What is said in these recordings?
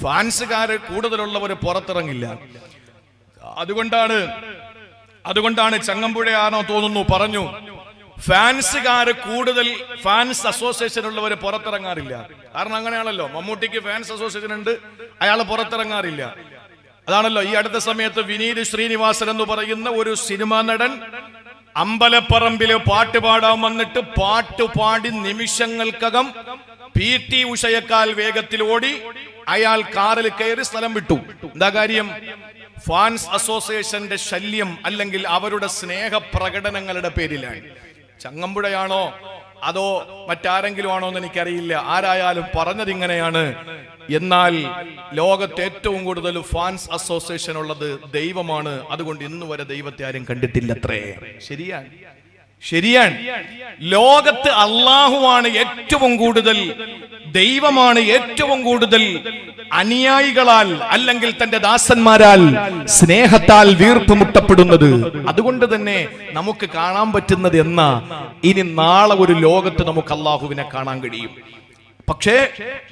ഫാൻസുകാര് കൂടുതലുള്ളവർ പുറത്തിറങ്ങില്ല. അതുകൊണ്ടാണ് ചങ്ങമ്പുഴയാണോ തോന്നുന്നു പറഞ്ഞു, ഫാൻസുകാര് കൂടുതൽ, ഫാൻസ് അസോസിയേഷൻ ഉള്ളവർ പുറത്തിറങ്ങാറില്ല. കാരണം അങ്ങനെയാണല്ലോ, മമ്മൂട്ടിക്ക് ഫാൻസ് അസോസിയേഷൻ ഉണ്ട്, അയാൾ പുറത്തിറങ്ങാറില്ല. അതാണല്ലോ ഈ അടുത്ത സമയത്ത് വിനീത് ശ്രീനിവാസൻ എന്ന് പറയുന്ന ഒരു സിനിമാ നടൻ അമ്പലപ്പറമ്പില് പാട്ട് പാടാൻ വന്നിട്ട് പാട്ടുപാടി നിമിഷങ്ങൾക്കകം PT ഉഷയേക്കാൾ വേഗത്തിൽ ഓടി അയാൾ കാറിൽ കയറി സ്ഥലം വിട്ടു. എന്താ കാര്യം? ഫാൻസ് അസോസിയേഷന്റെ ശല്യം അല്ലെങ്കിൽ അവരുടെ സ്നേഹപ്രകടനങ്ങളുടെ പേരിലാണ്. ചങ്ങമ്പുഴയാണോ അതോ മറ്റാരെങ്കിലും ആണോ എന്ന് എനിക്കറിയില്ല. ആരായാലും പറഞ്ഞത് ഇങ്ങനെയാണ്. എന്നാൽ ലോകത്ത് ഏറ്റവും കൂടുതൽ ഫാൻസ് അസോസിയേഷൻ ഉള്ളത് ദൈവമാണ്. അതുകൊണ്ട് ഇന്ന് വരെ ദൈവത്തെ ആരും കണ്ടിട്ടില്ലത്രേ. ശരിയാണ്. ലോകത്ത് അള്ളാഹുവാണ് ഏറ്റവും കൂടുതൽ, ദൈവമാണ് ഏറ്റവും കൂടുതൽ അനുയായികളാൽ അല്ലെങ്കിൽ തന്റെ ദാസന്മാരാൽ സ്നേഹത്താൽ വീർപ്പുമുട്ടപ്പെടുന്നത്. അതുകൊണ്ട് തന്നെ നമുക്ക് കാണാൻ പറ്റുന്നത് എന്നാ, ഇനി നാളെ ഒരു ലോകത്ത് നമുക്ക് അള്ളാഹുവിനെ കാണാൻ കഴിയും. പക്ഷേ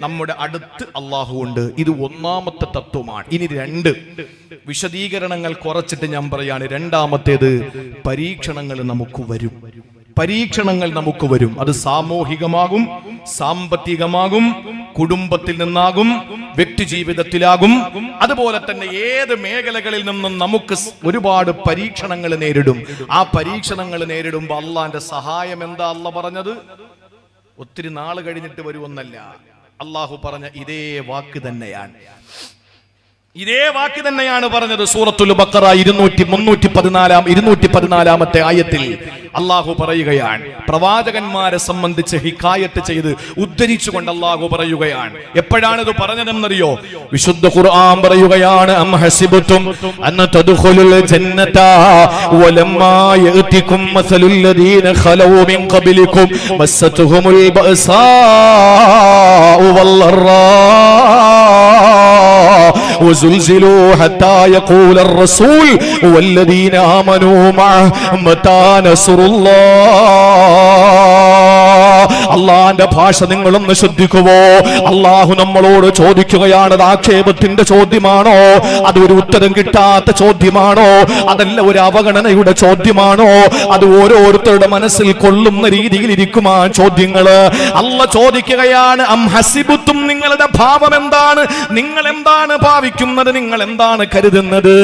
നമ്മുടെ അടുത്ത് അള്ളാഹു ഉണ്ട്. ഇത് ഒന്നാമത്തെ തത്വമാണ്. ഇനി 2 വിശദീകരണങ്ങൾ കുറച്ചിട്ട് ഞാൻ പറയാണ്. രണ്ടാമത്തേത്, പരീക്ഷണങ്ങൾ നമുക്ക് വരും. അത് സാമൂഹികമാകും, സാമ്പത്തികമാകും, കുടുംബത്തിൽ നിന്നാകും, വ്യക്തി ജീവിതത്തിലാകും. അതുപോലെ തന്നെ ഏത് മേഖലകളിൽ നിന്നും നമുക്ക് ഒരുപാട് പരീക്ഷണങ്ങൾ നേരിടും. ആ പരീക്ഷണങ്ങൾ നേരിടുമ്പോൾ അള്ളാന്റെ സഹായം എന്താ അള്ളാഹ് പറഞ്ഞത്? ഒത്തിരി നാൾ കഴിഞ്ഞിട്ട് വരുമെന്നല്ല, അള്ളാഹു പറഞ്ഞ ഇതേ വാക്ക് തന്നെയാണ് പറഞ്ഞത്. സൂറത്തുൽ ബഖറ 214 ആയത്തിൽ അള്ളാഹു പറയുകയാണ്, പ്രവാചകന്മാരെ സംബന്ധിച്ച് ഹിക്കായത്ത് ചെയ്ത് ഉദ്ധരിച്ചുകൊണ്ട് അള്ളാഹു പറയുകയാണ്. എപ്പോഴാണ് ഇത് പറഞ്ഞതെന്നറിയോ? വിശുദ്ധ ഖുർആൻ പറയുകയാണ്, അം ഹസിബതും അൻ തദ്ഖുലുൽ ജന്നത വലമ്മാ യഅതികും മസലുൽ ലദീന ഖലൂ മിൻ ഖബ്ലികും മസ്സതുഹുമുൽ ബഅസാഉ വല്ലറാ وزلزلوا حتى يقول الرسول والذين آمنوا معه متى نصر الله. അള്ളാന്റെ ഭാഷ നിങ്ങളൊന്ന് ശ്രദ്ധിക്കുവോ? അള്ളാഹു നമ്മളോട് ചോദിക്കുകയാണ്. അത് ആക്ഷേപത്തിന്റെ ചോദ്യമാണോ? അത് ഒരു ഉത്തരം കിട്ടാത്ത ചോദ്യമാണോ? അതല്ല ഒരു അവഗണനയുടെ ചോദ്യമാണോ? അത് ഓരോരുത്തരുടെ മനസ്സിൽ കൊള്ളുന്ന രീതിയിൽ ഇരിക്കും ആ ചോദ്യങ്ങള്. അള്ളാഹ് ചോദിക്കുകയാണ്, അം ഹസിബുത്തും, നിങ്ങളുടെ ഭാവം എന്താണ്? നിങ്ങൾ എന്താണ് ഭാവിക്കുന്നത്? നിങ്ങൾ എന്താണ് കരുതുന്നത്?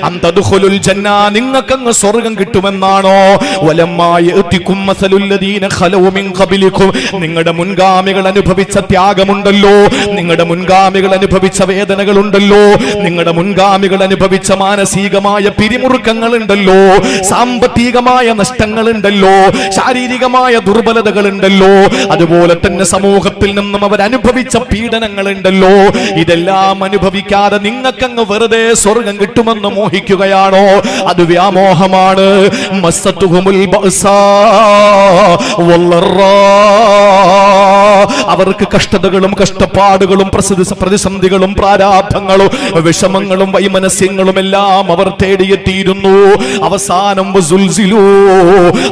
അന്തദ്ഖുലുൽ ജന്ന, നിങ്ങൾക്കങ്ങ് സ്വർഗം കിട്ടുമെന്നാണോ? വലമ്മാ യഅതികും മസലുൽ ലദീന ഖലൂ മിൻ ഖബ്ലികും, നിങ്ങളുടെ മുൻഗാമികൾ അനുഭവിച്ച ത്യാഗമുണ്ടല്ലോ, നിങ്ങളുടെ മുൻഗാമികൾ അനുഭവിച്ച വേദനകളുണ്ടല്ലോ, നിങ്ങളുടെ മുൻഗാമികൾ അനുഭവിച്ച മാനസികമായ പിരിമുറുക്കങ്ങളുണ്ടല്ലോ, സാമ്പത്തികമായ നഷ്ടങ്ങളുണ്ടല്ലോ, ശാരീരികമായ ദുർബലതകളുണ്ടല്ലോ, അതുപോലെ തന്നെ സമൂഹത്തിൽ നിന്നും അവർ അനുഭവിച്ച പീഡനങ്ങളുണ്ടല്ലോ. ഇതെല്ലാം അനുഭവിക്കാതെ നിങ്ങൾക്കങ്ങ് വെറുതെ സ്വർഗം കിട്ടുമെന്ന് മോഹിക്കുകയാണോ? അത് വ്യാമോഹമാണ്. മസ്സതുഹുമുൽ ബഅസാ വല്ലറാ, അവർക്ക് കഷ്ടതകളും കഷ്ടപ്പാടുകളും പ്രതിസന്ധികളും പ്രാരാബ്ധങ്ങളും വിഷമങ്ങളും വൈമനസ്യങ്ങളും എല്ലാം അവർ തേടിയെത്തിയിരുന്നു. അവസാനം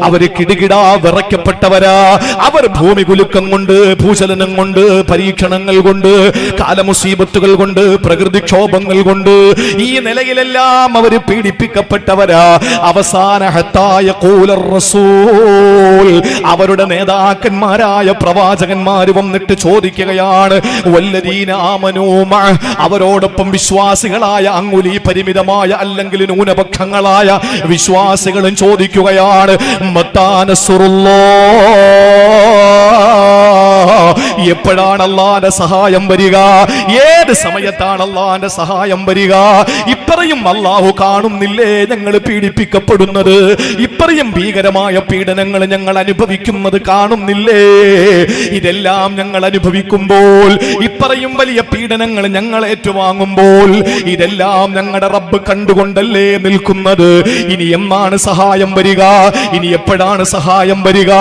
അവര് കിടുകിടാ വിറയ്ക്കപ്പെട്ടവരാ. അവർ ഭൂമി കുലുക്കം കൊണ്ട്, ഭൂചലനം കൊണ്ട്, പരീക്ഷണങ്ങൾ കൊണ്ട്, കാലമുസീബത്തുകൾ കൊണ്ട്, പ്രകൃതിക്ഷോഭങ്ങൾ കൊണ്ട് ഈ നിലയിലെല്ലാം അവര് പീഡിപ്പിക്കപ്പെട്ടവരാ. അവസാന ഹത്തായ ഖൂലർ റസൂൽ, അവരുടെ നേതാക്കന്മാരായ പ്രവാചകന്മാർ വന്നിട്ട് ചോദിക്കുകയാണ്, വല്ലദീന ആമനൂ മഅ, അവരോടൊപ്പം വിശ്വാസികളായ അങ്കുലി പരിമിതമായ അല്ലെങ്കിൽ ന്യൂനപക്ഷങ്ങളായ വിശ്വാസികളും ചോദിക്കുകയാണ്, മത്താ നസ്റുല്ലാഹ്, എപ്പോഴാണ് അല്ലാഹുവിന്റെ സഹായം വരിക? ഏത് സമയത്താണ് അല്ലാഹുവിന്റെ സഹായം വരിക? ഇത്രയും അല്ലാഹു കാണുന്നില്ലേ ഞങ്ങൾ പീഡിപ്പിക്കപ്പെടുന്നത്? ഇത്രയും ഭീകരമായ പീഡനങ്ങൾ ഞങ്ങൾ അനുഭവിക്കുന്നത് കാണുന്നില്ലേ? ഇതെല്ലാം ഞങ്ങൾ അനുഭവിക്കുമ്പോൾ, ഇത്രയും വലിയ പീഡനങ്ങൾ ഞങ്ങൾ ഏറ്റുവാങ്ങുമ്പോൾ, ഇതെല്ലാം ഞങ്ങളുടെ റബ്ബ് കണ്ടുകൊണ്ടല്ലേ നിൽക്കുന്നത്? ഇനി എന്നാണ് സഹായം വരിക? ഇനി എപ്പോഴാണ് സഹായം വരിക?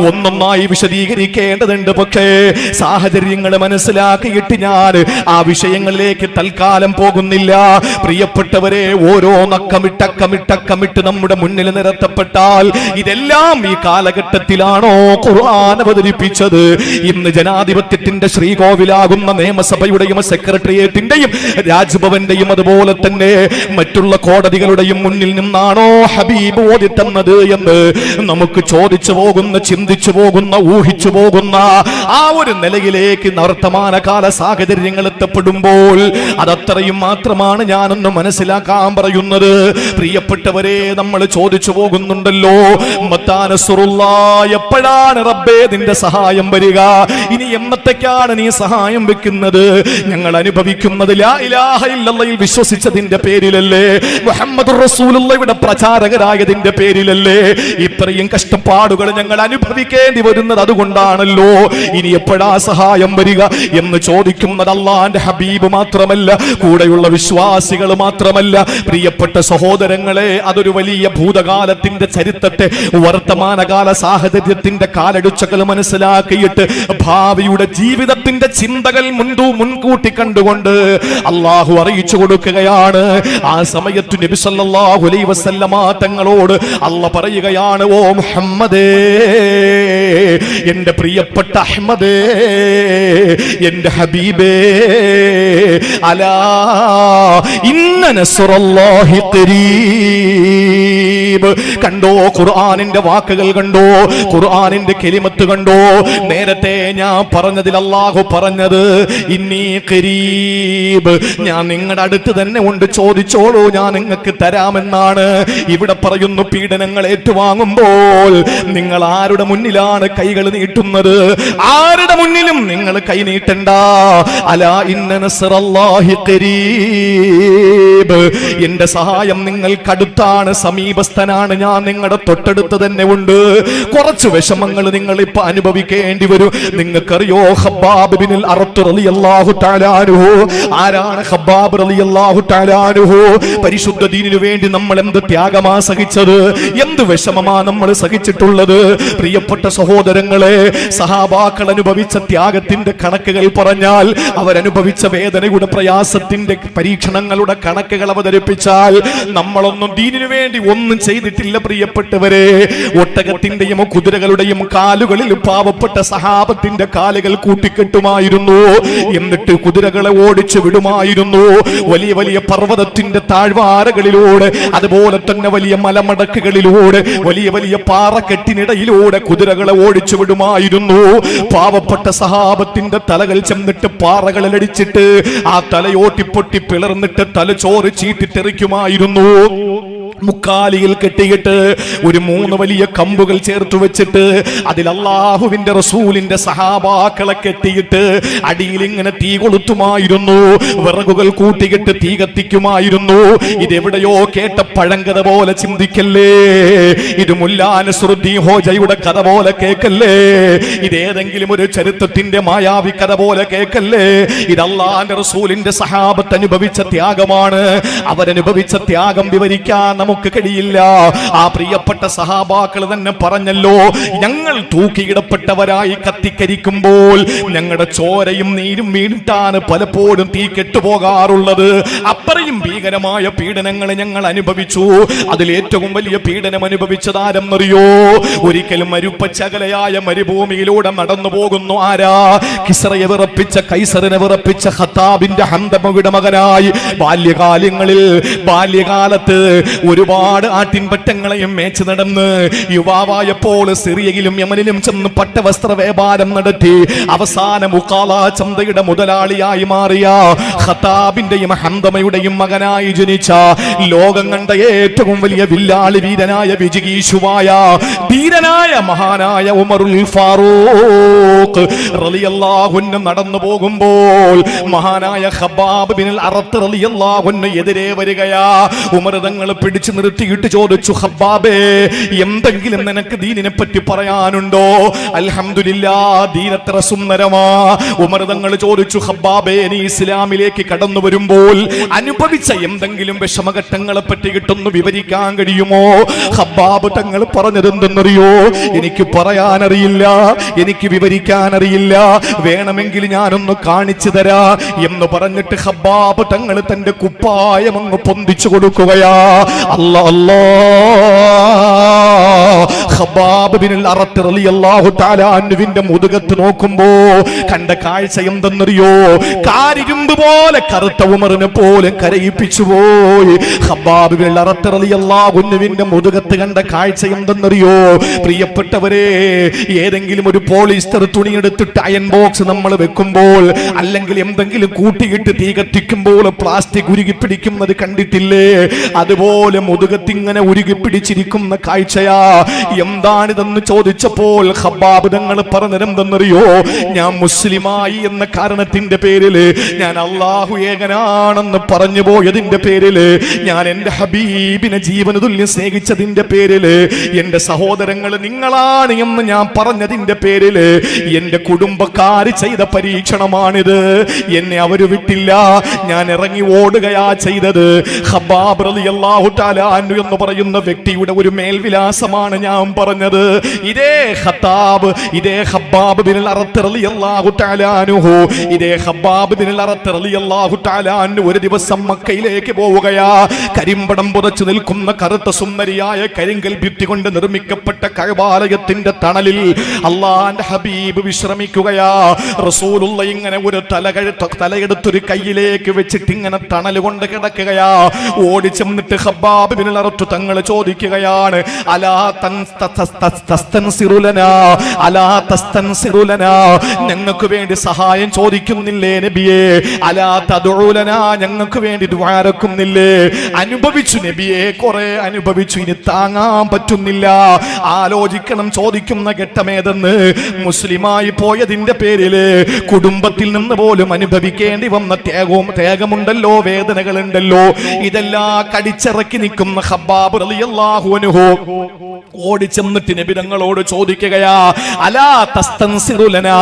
ഒന്നൊന്നായി വിശദീകരിക്കേണ്ടതുണ്ട്. പക്ഷേ സാഹചര്യങ്ങൾ മനസ്സിലാക്കിയിട്ട് ഞാൻ ആ വിഷയങ്ങളിലേക്ക് തൽക്കാലം പോകുന്നില്ല. പ്രിയപ്പെട്ടവരെ, ഓരോ നക്കമിട്ടക്കമിട്ടക്കമിട്ട് നമ്മുടെ മുന്നിൽ നിരത്തപ്പെട്ടാൽ ഇതെല്ലാം ഈ കാലഘട്ടത്തിലാണോ ഖുർആൻ അവതരിപ്പിച്ചത്? ഇന്ന് ജനാധിപത്യത്തിന്റെ ശ്രീകോവിലാകുന്ന നിയമസഭയുടെയും സെക്രട്ടേറിയറ്റിന്റെയും രാജ്ഭവന്റെയും അതുപോലെ തന്നെ മറ്റുള്ള കോടതികളുടെയും മുന്നിൽ നിന്നാണോ ഹബീബ് ഓതി തന്നത് എന്ന് നമുക്ക് ചോദിച്ചു പോകുന്ന, ചിന്തിച്ചു പോകുന്ന, ഊഹിച്ചു പോകുന്ന ആ ഒരു നിലയിലേക്ക് വർത്തമാനകാല സാഹചര്യങ്ങൾ എത്തപ്പെടുമ്പോൾ അതത്രയും മാത്രമാണ് ഞാനൊന്ന് മനസ്സിലാക്കാൻ പറയുന്നത്. പ്രിയപ്പെട്ടവരെ, നമ്മൾ ചോദിച്ചു പോകുന്നുണ്ടല്ലോ, എപ്പോഴാണ് റബ്ബേ നിന്റെ സഹായം വരിക? ഇനി എന്നത്തേക്കാണ് നീ സഹായം വെക്കുന്നത്? ഞങ്ങൾ അനുഭവിക്കുന്നത് ലാ ഇലാഹ ഇല്ലല്ലാഹ് വിശ്വസിച്ചതിന്റെ പേരിലല്ലേ? മുഹമ്മദുർ റസൂലുള്ളാഹിയുടെ പ്രചാരകരായതിന്റെ പേരിലല്ലേ? ഇത്രയും കഷ്ടപ്പാടുകൾ ഞങ്ങൾ അനുഭവിക്കേണ്ടി വരുന്നത് അതുകൊണ്ടാണല്ലോ. ഇനി എപ്പോഴാ സഹായം വരിക എന്ന് ചോദിക്കുന്നത് അല്ലാഹുവിന്റെ ഹബീബ് മാത്രമല്ല, കൂടെയുള്ള വിശ്വാസികൾ മാത്രമല്ല. പ്രിയപ്പെട്ട സഹോദരങ്ങളെ, അതൊരു വലിയ ഭൂതകാലത്തിന്റെ ചരിത്രത്തെ, വർത്തമാനകാല സാഹചര്യത്തിന്റെ കാലടിച്ചകൾ മനസ്സിലാക്കിയിട്ട് ഭാവിയുടെ ജീവിതത്തിന്റെ ചിന്തകൾ മുൻകൂട്ടി കണ്ടുകൊണ്ട് അള്ളാഹു അറിയിച്ചു കൊടുക്കുകയാണ്. ആ സമയത്ത് നബി സല്ലല്ലാഹു അലൈഹി വസല്ലമ തങ്ങളോട് അള്ളാഹ് പറയുകയാണ്, ഓ മുഹമ്മദേ, എന്റെ പ്രിയപ്പെട്ട അഹ്മദേ, എന്റെ ഹബീബേ, അലാ ഇന്ന നസ്റുല്ലാഹി ഖരീബ്. കണ്ടോ, ഖുർആനിന്റെ വാക്കുകൾ കണ്ടോ, ഖുർആനിന്റെ കലിമത്ത് കണ്ടോ? നേരത്തെ ഞാൻ പറഞ്ഞതിൽ അല്ലാഹു പറഞ്ഞത് ഇന്നി ഖരീബ്, ഞാൻ നിങ്ങളുടെ അടുത്ത് തന്നെ ഉണ്ട്, ചോദിച്ചോളൂ, ഞാൻ നിങ്ങൾക്ക് തരാമെന്നാണ്. ഇവിടെ പറയുന്നു, പീഡനങ്ങൾ ഏറ്റുവാങ്ങുമ്പോൾ നിങ്ങൾ ആരുടെ മുന്നിലാണ് കൈകൾ നീട്ടുന്നത്? ആരുടെ മുന്നിലും നിങ്ങൾ കൈ നീട്ടണ്ട. അലാ ഇന്ന നസ്റല്ലാഹി ഖരീബ്, എന്റെ സഹായം നിങ്ങൾക്കടുത്താണ്, സമീപസ്ഥനാണ്, ഞാൻ നിങ്ങളുടെ തൊട്ടടുത്ത് തന്നെ ഉണ്ട്. കുറച്ച് വിഷമങ്ങൾ നിങ്ങൾ ഇപ്പൊ അനുഭവിക്കേണ്ടി വരും. നിങ്ങൾക്കറിയോ ഖബ്ബാബ് ബിനുൽ അറത്ത് റളിയല്ലാഹു തആല അൻഹു? ആരാണ് ഖബ്ബാബ് റളിയല്ലാഹു തആല അൻഹു? പരിശുദ്ധ ദീനിനു വേണ്ടി നമ്മൾ എന്ത് ത്യാഗമാ സഹിച്ചത്, എന്ത് വിഷമമാ നമ്മൾ സഹിച്ചിട്ടുള്ളത്? പ്രിയപ്പെട്ട സഹോദരങ്ങളെ, സഹാബാക്കൾ അനുഭവിച്ച ത്യാഗത്തിന്റെ കണക്കുകൾ പറഞ്ഞാൽ, അവരനുഭവിച്ച വേദനയുടെ, പ്രയാസത്തിന്റെ, പരീക്ഷണങ്ങളുടെ കണക്കുകൾ അവതരിപ്പിച്ചാൽ നമ്മളൊന്നും ദീനിനു വേണ്ടി ഒന്നും ചെയ്തിട്ടില്ല. പ്രിയപ്പെട്ടവരെ, ഒട്ടകത്തിന്റെയും കുതിരകളുടെയും കാലുകളിൽ പാവപ്പെട്ട സഹാബത്തിന്റെ കാലുകൾ കൂട്ടിക്കെട്ടുമായിരുന്നു. എന്നിട്ട് കുതിരകളെ ഓടിച്ചു വിടുമായിരുന്നു. വലിയ വലിയ പർവ്വതത്തിന്റെ താഴ്വാരകളിലൂടെ, അതുപോലെ തന്നെ വലിയ മലമടക്കുകളിലൂടെ, വലിയ വലിയ പാറക്കെട്ടിനിടയിലൂടെ കുതിരകളെ ഓടിച്ചു വിടുമായിരുന്നു. പാവപ്പെട്ട സഹാബത്തിന്റെ തലകൾ ചെന്നിട്ട് പാറകളിലടിച്ചിട്ട് ആ തലയോട്ടിപ്പൊട്ടി പിളർന്നിട്ട് തലച്ചോറ് ചീറ്റിത്തെറിക്കുമായിരുന്നു. മുക്കാലിയിൽ കെട്ടിയിട്ട് ഒരു 3 വലിയ കമ്പുകൾ ചേർത്ത് വെച്ചിട്ട് അതിൽ അല്ലാഹുവിന്റെ റസൂലിന്റെ സഹാബാക്കളെ കെട്ടിയിട്ട് അടിയിൽ ഇങ്ങനെ തീ കൊളുത്തുമായിരുന്നു. വിറകുകൾ കൂട്ടിയിട്ട് തീ കത്തിക്കുമായിരുന്നു. ഇതെവിടെയോ കേട്ട പഴങ്കഥ പോലെ ചിന്തിക്കല്ലേ. ഇത് മുല്ലാ നസ്റുദ്ദീൻ ഹോജയുടെ കഥ പോലെ കേക്കല്ലേ. ഇതേതെങ്കിലും ഒരു ചരിത്രത്തിന്റെ മായാവി കഥ പോലെ കേക്കല്ലേ. ഇത് അല്ലാഹുവിന്റെ റസൂലിന്റെ സഹാബത്ത് അനുഭവിച്ച ത്യാഗമാണ്. അവരനുഭവിച്ച ത്യാഗം വിവരിക്കാൻ നമുക്ക് കഴിയില്ല. ആ പ്രിയപ്പെട്ട സഹാബാക്കൾ തന്നെ പറഞ്ഞല്ലോ, ഞങ്ങൾ തൂക്കിയിടപ്പെട്ടവരായി കത്തിക്കരിക്കുമ്പോൾ ഞങ്ങളുടെ ചോരയും നീരും വീണിട്ടാണ് പലപ്പോഴും തീ കെട്ടുപോകാറുള്ളത്. അത്രയും ഭീകരമായ പീഡനങ്ങൾ ഞങ്ങൾ അനുഭവിച്ചു. അതിലേറ്റവും വലിയ പീഡനം അനുഭവിച്ചത് ആരെന്നറിയോ? ഒരിക്കലും മരുപ്പച്ചകലയായ മരുഭൂമിയിലൂടെ നടന്നു പോകുന്നു. ആരാ? കിസ്റയെ വിറപ്പിച്ച, കൈസറിനെ വിറപ്പിച്ച ഖത്താബിന്റെ ഹംദമയുടെ മകനായി ബാല്യകാലത്ത് ഒരുപാട് ആട്ടിൻപറ്റങ്ങളെയും മേച്ച് നടന്ന് യുവാവായപ്പോൾ സിറിയയിലും യമനിലും ചെന്ന് പട്ടവസ്ത്ര വ്യാപാരം നടത്തി അവസാന മുഖാല ചന്തയുടെ മുതലാളിയായി മാറിയ ഖത്താബിന്റെയും ഹംദമയുടെയും മകനായി ജനിച്ച ലോകം കണ്ട ഏറ്റവും വലിയ വില്ലാളി വീരനായ വിജിഗീഷുവായ ധീരനായ മഹാനായ ഉമറുൽ ഫാറൂഖ് റളിയല്ലാഹു അൻഹു നടന്നു പോകുമ്പോൾ മഹാനായ ഖബ്ബാബ് ബിനുൽ അറത്ത് റളിയല്ലാഹു അൻഹു എതിരെ വരികയാ. ഉമർ തങ്ങൾ പിടിച്ചു പിടിച്ചു നിർത്തിയിട്ട് ചോദിച്ചു, ഹബ്ബാബേ, എന്തെങ്കിലും നിനക്ക് ദീനിനെ പറ്റി പറയാനുണ്ടോ? അൽഹംദുലില്ലാഹ്, ദീൻ എത്ര സുന്ദരമാ. ഉമർ തങ്ങൾ ചോദിച്ചു, ഹബ്ബാബേ, നീ ഇസ്ലാമിലേക്ക് കടന്നു വരുമ്പോൾ അനുഭവിച്ച എന്തെങ്കിലും വിഷമഘട്ടങ്ങളെ പറ്റി കിട്ടുന്നു വിവരിക്കാൻ കഴിയുമോ? ഹബ്ബാബ് തങ്ങൾ പറഞ്ഞത് എന്തെന്നറിയോ? എനിക്ക് പറയാനറിയില്ല, എനിക്ക് വിവരിക്കാൻ അറിയില്ല, വേണമെങ്കിൽ ഞാനൊന്ന് കാണിച്ചു തരാ എന്ന് പറഞ്ഞിട്ട് ഹബ്ബാബ് തങ്ങൾ തന്റെ കുപ്പായം അങ്ങ് പൊന്തിച്ചു കൊടുക്കുകയാ. അല്ലാ, ഖബ്ബാബ് ബിനുൽ അറത്ത് റളിയല്ലാഹു തആല അൻഹുവിന്റെ മുതുകത്ത് നോക്കുമ്പോ കണ്ട കാഴ്ച എന്തെന്നറിയോ? കാരിരുമ്പ് പോലെ കറുത്ത ഉമറിനെ പോലെ കരയിപ്പിച്ചു പോയി. ഖബ്ബാബ് ബിനുൽ അറത്ത് റളിയല്ലാഹു അൻഹുവിന്റെ മുതുകത്ത് കണ്ട കാഴ്ച എന്തെന്നറിയോ? പ്രിയപ്പെട്ടവരെ, ഏതെങ്കിലും ഒരു പോളിസ്റ്റർ തുണിയെടുത്തിട്ട് അയൺ ബോക്സ് നമ്മൾ വെക്കുമ്പോൾ, അല്ലെങ്കിൽ എന്തെങ്കിലും കൂട്ടിയിട്ട് തീ കത്തിക്കുമ്പോൾ പ്ലാസ്റ്റിക് ഉരുകി പിടിക്കുന്നത് കണ്ടിട്ടില്ലേ? അതുപോലെ മുതുകത്തിങ്ങനെ ഉരുകി പിടിച്ചിരിക്കുന്ന കാഴ്ചയാ. എന്താണിതെന്ന് ചോദിച്ചപ്പോൾ ഖബ്ബാബ് തങ്ങൾ പറഞ്ഞതെന്തെന്നറിയോ? ഞാൻ മുസ്ലിമായി എന്ന കാരണത്തിന്റെ പേരില്, ഞാൻ അല്ലാഹു ഏകനാണെന്ന് പറഞ്ഞു പോയതിന്റെ പേരില്, ഞാൻ എന്റെ ഹബീബിനെ ജീവന തുല്യം സ്നേഹിച്ചതിന്റെ പേരില്, എന്റെ സഹോദരങ്ങൾ നിങ്ങളാണ് എന്ന് ഞാൻ പറഞ്ഞതിന്റെ പേരില്, എന്റെ കുടുംബക്കാര് ചെയ്ത പരീക്ഷണമാണിത്. എന്നെ അവര് വിട്ടില്ല, ഞാൻ ഇറങ്ങി ഓടുകയാ ചെയ്തത്. ഖബ്ബാബ് റളിയല്ലാഹു തആല അൻഹു എന്ന് പറയുന്ന വ്യക്തിയുടെ ഒരു മേൽവിലാസമാണ് ഞാൻ പറഞ്ഞത്. ഇതേ ഖബ്ബാബ് ബിനുൽ അറത്ത് റളിയല്ലാഹു തആല അൻഹു, ഇതേ ഖബ്ബാബ് ബിനുൽ അറത്ത് റളിയല്ലാഹു തആല അൻഹു ഒരു ദിവസം മക്കയിലേക്ക് പോവുകയാ. കരിമ്പടം പുതച്ചു നിൽക്കുന്ന കറുത്ത സുന്ദരിയായ കരിങ്കൽ ഭിത്തി കൊണ്ട് നിർമ്മിക്കപ്പെട്ട കഅബാലയത്തിന്റെ തണലിൽ അല്ലാഹുവിന്റെ ഹബീബ് വിശ്രമിക്കുകയാ. റസൂലുള്ള ഇങ്ങനെ ഒരു തലയെടുത്തൊരു കയ്യിലേക്ക് വെച്ചിട്ട് ഇങ്ങനെ തണൽ കൊണ്ട് കിടക്കുകയാ. ഓടിച്ചെന്നിട്ട് ഖബ്ബാബ് ബിനുൽ അറത്ത് തങ്ങൾ ചോദിക്കുകയാണ്, അലാ തസ്തൻസിറുലനാ, അലാ തസ്തൻസിറുലനാ, ഞങ്ങൾക്ക് വേണ്ടി സഹായം ചോദിക്കുന്നില്ലേ നബിയേ? അലാ തദ്ഉലനാ, ഞങ്ങൾക്ക് വേണ്ടി ദുആ രക്കുന്നില്ലേ? അനുഭവിച്ചു നബിയേ, കുറെ അനുഭവിച്ചു, ഇനി താങ്ങാൻ പറ്റുന്നില്ല. ആലോചിക്കണം ചോദിക്കുന്ന ഘട്ടമേതെന്ന്. മുസ്ലിമായി പോയതിന്റെ പേരില് കുടുംബത്തിൽ നിന്ന് പോലും അനുഭവിക്കേണ്ടി വന്ന ത്യാഗമുണ്ടല്ലോ, വേദനകളുണ്ടല്ലോ. ഇതെല്ലാം കടിച്ചിറക്കി നിൽക്കുന്ന ഖബ്ബാബ് റളിയല്ലാഹു അൻഹു ഓടിച്ചെന്നിട്ട് നബി തങ്ങളോട് ചോദിക്കുകയാ, അലാ തസ്തൻസിറുലനാ,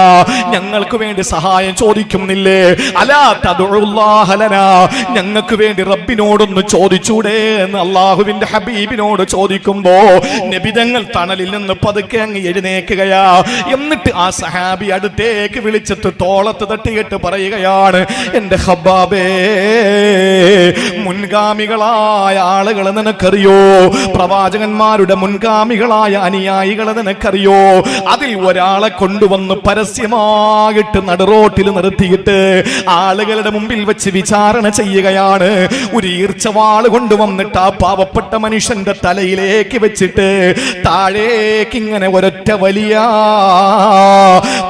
ഞങ്ങൾക്ക് വേണ്ടി സഹായം ചോദിക്കുന്നില്ലേ? അലാ തദ്ഉല്ലാഹ ലനാ, ഞങ്ങൾക്ക് വേണ്ടി റബ്ബിനോടൊന്ന് ചോദിച്ചൂടെ എന്ന് അല്ലാഹുവിന്റെ ഹബീബിനോട് ചോദിക്കുമ്പോ നബി തങ്ങൾ തണലിൽ നിന്ന് പതുക്കെ അങ്ങ് എഴുന്നേൽക്കുകയാ. എന്നിട്ട് ആ സഹാബി അടുത്തേക്ക് വിളിച്ചിട്ട് തോളത്ത് തട്ടിയിട്ട് പറയുകയാണ്, എന്റെ ഖബ്ബാബേ, മുൻഗാമികളായ ആളുകളെ നിനക്കറിയോ? പ്രവാചകന്മാരുടെ മുൻഗാമികളായ അനുയായികളെ നിനക്കറിയോ? അതിൽ ഒരാളെ കൊണ്ടുവന്ന് പരസ്യമായിട്ട് നടുറോട്ടിൽ നിർത്തിയിട്ട് ആളുകളുടെ മുമ്പിൽ വെച്ച് വിചാരണ ചെയ്യുകയാണ്. ഒരു ഈർച്ചവാള് കൊണ്ടുവന്നിട്ട് ആ പാവപ്പെട്ട മനുഷ്യന്റെ തലയിലേക്ക് വെച്ചിട്ട് താഴേക്ക് ഇങ്ങനെ ഒരൊറ്റ വലിയ,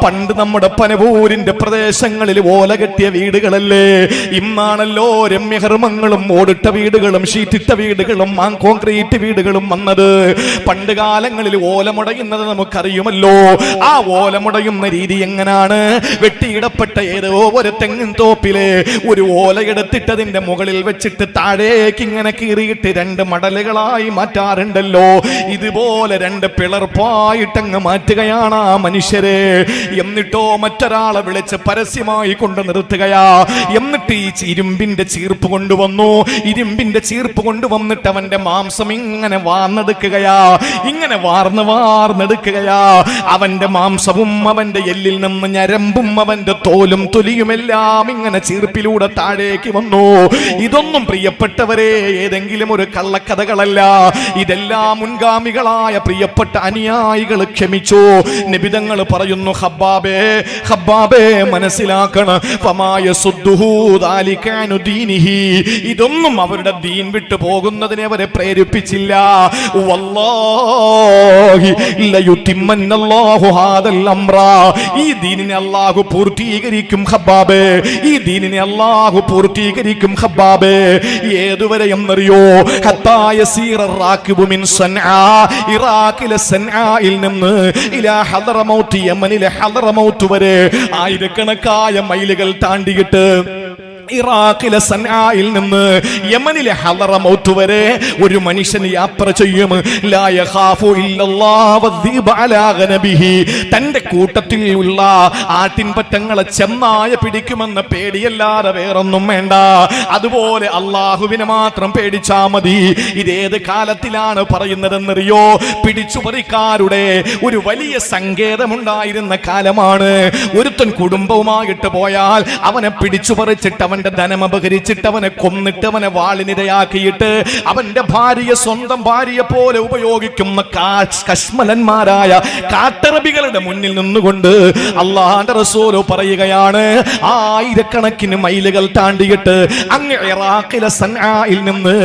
പണ്ട് നമ്മുടെ പനപൂരിന്റെ പ്രദേശങ്ങളിൽ ഓല കെട്ടിയ വീടുകളല്ലേ, ഇന്നാണല്ലോ രമ്യകർമ്മങ്ങളും ഓടിട്ട വീടുകളും ഷീറ്റിട്ട വീടുകളും കോൺക്രീറ്റ് വീടുകളും വന്നത്. പണ്ട് കാലങ്ങളിൽ ഓലമുടയുന്നത് നമുക്കറിയുമല്ലോ. ആ ഓലമുടയുന്ന രീതി എങ്ങനാണ്? വെട്ടിയിടപ്പെട്ട ഏതോ ഒരു തെങ്ങിൻ തോപ്പിലെ ഒരു ഓല എടുത്തിട്ടതിന്റെ മുകളിൽ വെച്ചിട്ട് താഴേക്ക് ഇങ്ങനെ കീറിയിട്ട് രണ്ട് മടലുകളായി മാറ്റാറുണ്ടല്ലോ. ഇതുപോലെ രണ്ട് പിളർപ്പായിട്ടങ്ങ് മാറ്റുകയാണ് ആ മനുഷ്യരെ. എന്നിട്ടോ മറ്റൊരാളെ വിളിച്ച് പരസ്യമായി കൊണ്ട് നിർത്തുകയാ. എന്നിട്ട് ഈ ഇരുമ്പിന്റെ ചീർപ്പ് കൊണ്ടുവന്നു. ഇരുമ്പിന്റെ ചീർപ്പ് കൊണ്ടുവന്നിട്ട് അവന്റെ മാംസം ഇങ്ങനെ വാർന്നെടുക്കുകയാ, ഇങ്ങനെ വാർന്നെടുക്കുകയാ. അവന്റെ മാംസവും അവന്റെ എല്ലിൽ നിന്ന് ഞരമ്പും അവന്റെ തോലും തൊലിയുമെല്ലാം ഇങ്ങനെ ചീർപ്പിലൂടെ താഴേക്ക് വന്നു. ഇതൊന്നും പ്രിയപ്പെട്ടവരെ ഏതെങ്കിലും ഒരു കള്ളക്കഥകളല്ല. ഇതെല്ലാം മുൻഗാമികളായ പ്രിയപ്പെട്ട അനുയായികൾ ക്ഷമിച്ചു. നിബിതങ്ങൾ പറയുന്നു, ഖബ്ബാബേ, ഖബ്ബാബേ, മനസ്സിലാക്കണം, ഇതൊന്നും അവരുടെ ദീൻ വിട്ടു പോകുന്നതിനെ അവരെ പ്രേരിപ്പിച്ചില്ല. വല്ലാഹി ലയുതിമ്മന്നല്ലാഹു ഹാദൽ അംറ, ഈ ദീനിനെ അല്ലാഹു പൂർത്തീകരിക്കും ഖബ്ബാബേ, ഈ ദീനിനെ അല്ലാഹു പൂർത്തീകരിക്കും ഖബ്ബാബേ. ഏതുവരെ എന്നറിയോ? ഹത്താ യസീറ റാകിബു മിൻ സൻആ, ഇറാഖിലെ സൻആയിൽ നിന്ന് ഇലാ ഹദറമൗത്ത്, യമനിലെ ഹദറമൗത്ത് വരെ ആയിരക്കണക്കായ മൈലുകൾ താണ്ടിയിട്ട് ഇറാഖിലെ സൻആയിൽ നിന്ന് യമനിലെ ഹളറമൗത്ത് വരെ ഒരു മനുഷ്യൻ യാത്ര ചെയ്യും. ലാ യഖാഫു ഇല്ലല്ലാഹു വദ്ദീബ അലാ ഗനബിഹി. തന്റെ കൂട്ടത്തിൽ ഉള്ള ആട്ടിൻപറ്റങ്ങളെ ചെന്നായ പിടിക്കുമെന്ന് പേടിയല്ലാതെ വേറൊന്നും വേണ്ട. അതുപോലെ അള്ളാഹുവിനെ മാത്രം പേടിച്ചാ മതി. ഇതേത് കാലത്തിലാണ് പറയുന്നതെന്നറിയോ? പിടിച്ചുപറിക്കാരുടെ ഒരു വലിയ സങ്കേതമുണ്ടായിരുന്ന കാലമാണ്. ഒരുത്തൻ കുടുംബവുമായിട്ട് പോയാൽ അവനെ പിടിച്ചുപറിച്ചിട്ട് അവന്റെ ധനം അപഹരിച്ചിട്ട് അവനെ കൊന്നിട്ട് അവനെ വാളിനിരയാക്കിയിട്ട് അവന്റെ ഭാര്യയെ സ്വന്തം ഭാര്യയെ പോലെ ഉപയോഗിക്കുന്ന കശ്മലന്മാരായ കാട്ടറബികളുടെ മുന്നിൽ നിന്നുകൊണ്ട് അള്ളാഹുവിന്റെ റസൂൽ പറയുകയാണ്, ആയിരക്കണക്കിന് മൈലുകൾ താണ്ടിയിട്ട് അങ്ങ് ഇറാഖിലെ സൻആയിൽ നിന്ന്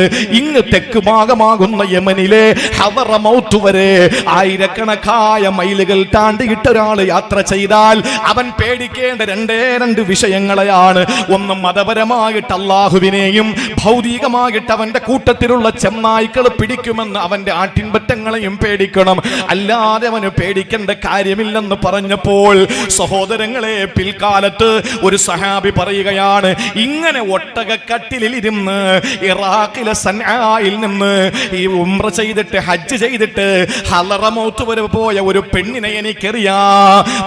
ഇങ്ങ് തെക്ക് ഭാഗമാകുന്ന യമനിലെ ഹളറമൗത്ത് വരെ ആയിരക്കണക്കായ മൈലുകൾ താണ്ടിയിട്ട് ഒരാൾ യാത്ര ചെയ്താൽ അവൻ പേടിക്കേണ്ട രണ്ട് വിഷയങ്ങളെയാണ്. ഒന്ന്, മതപരമായിട്ട് അള്ളാഹുവിനെയും ഭൗതികമായിട്ട് അവന്റെ കൂട്ടത്തിലുള്ള ചെന്നായ്ക്കൾ പിടിക്കുമെന്ന് അവന്റെ ആട്ടിൻപറ്റങ്ങളെയും പേടിക്കണം. അല്ലാതെ അവന് പേടിക്കേണ്ട കാര്യമില്ലെന്ന് പറഞ്ഞപ്പോൾ സഹോദരങ്ങളെ, പിൽക്കാലത്ത് ഒരു സഹാബി പറയുകയാണ്, ഇങ്ങനെ ഒട്ടകക്കട്ടിലിൽ ഇരുന്ന് ഇറാഖിലെ സൻആയിൽ നിന്ന് ഈ ഉംറ ചെയ്തിട്ട് ഹജ്ജ് ചെയ്തിട്ട് ഹളറമൗത്ത് വരെ പോയ ഒരു പെണ്ണിനെ എനിക്കറിയാം.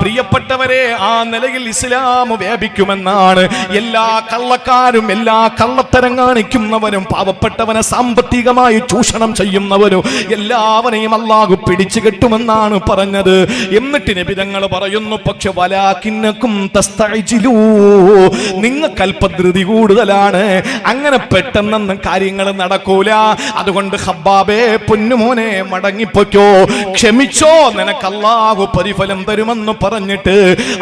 പ്രിയപ്പെട്ടവരെ, ആ നിലയിൽ ഇസ്ലാം വ്യാപിക്കുമെന്നാണ്. എല്ലാ കള്ളക്കാരും എല്ലാ കള്ളത്തരം കാണിക്കുന്നവരും പാവപ്പെട്ടവനെ സാമ്പത്തികമായി ചൂഷണം ചെയ്യുന്നവരും എല്ലാവരെയും അല്ലാഹു പിടിച്ചു കെട്ടുമെന്നാണ് പറഞ്ഞത്. എന്നിട്ട് നബി തങ്ങൾ പറയുന്നു, പക്ഷെ വലാകിന്നകും തസ്തഅജിലൂ, നിങ്ങൾക്ക് അല്പധൃതി കൂടുതലാണ്, അങ്ങനെ പെട്ടെന്നൊന്നും കാര്യങ്ങൾ നടക്കൂല. അതുകൊണ്ട് ഹബ്ബാബേ, പൊന്നുമോനെ, മടങ്ങിപ്പോയ്ക്കോ, ക്ഷമിച്ചോ, നിനക്ക് അല്ലാഹു പ്രതിഫലം തരുമെന്ന് പറഞ്ഞിട്ട്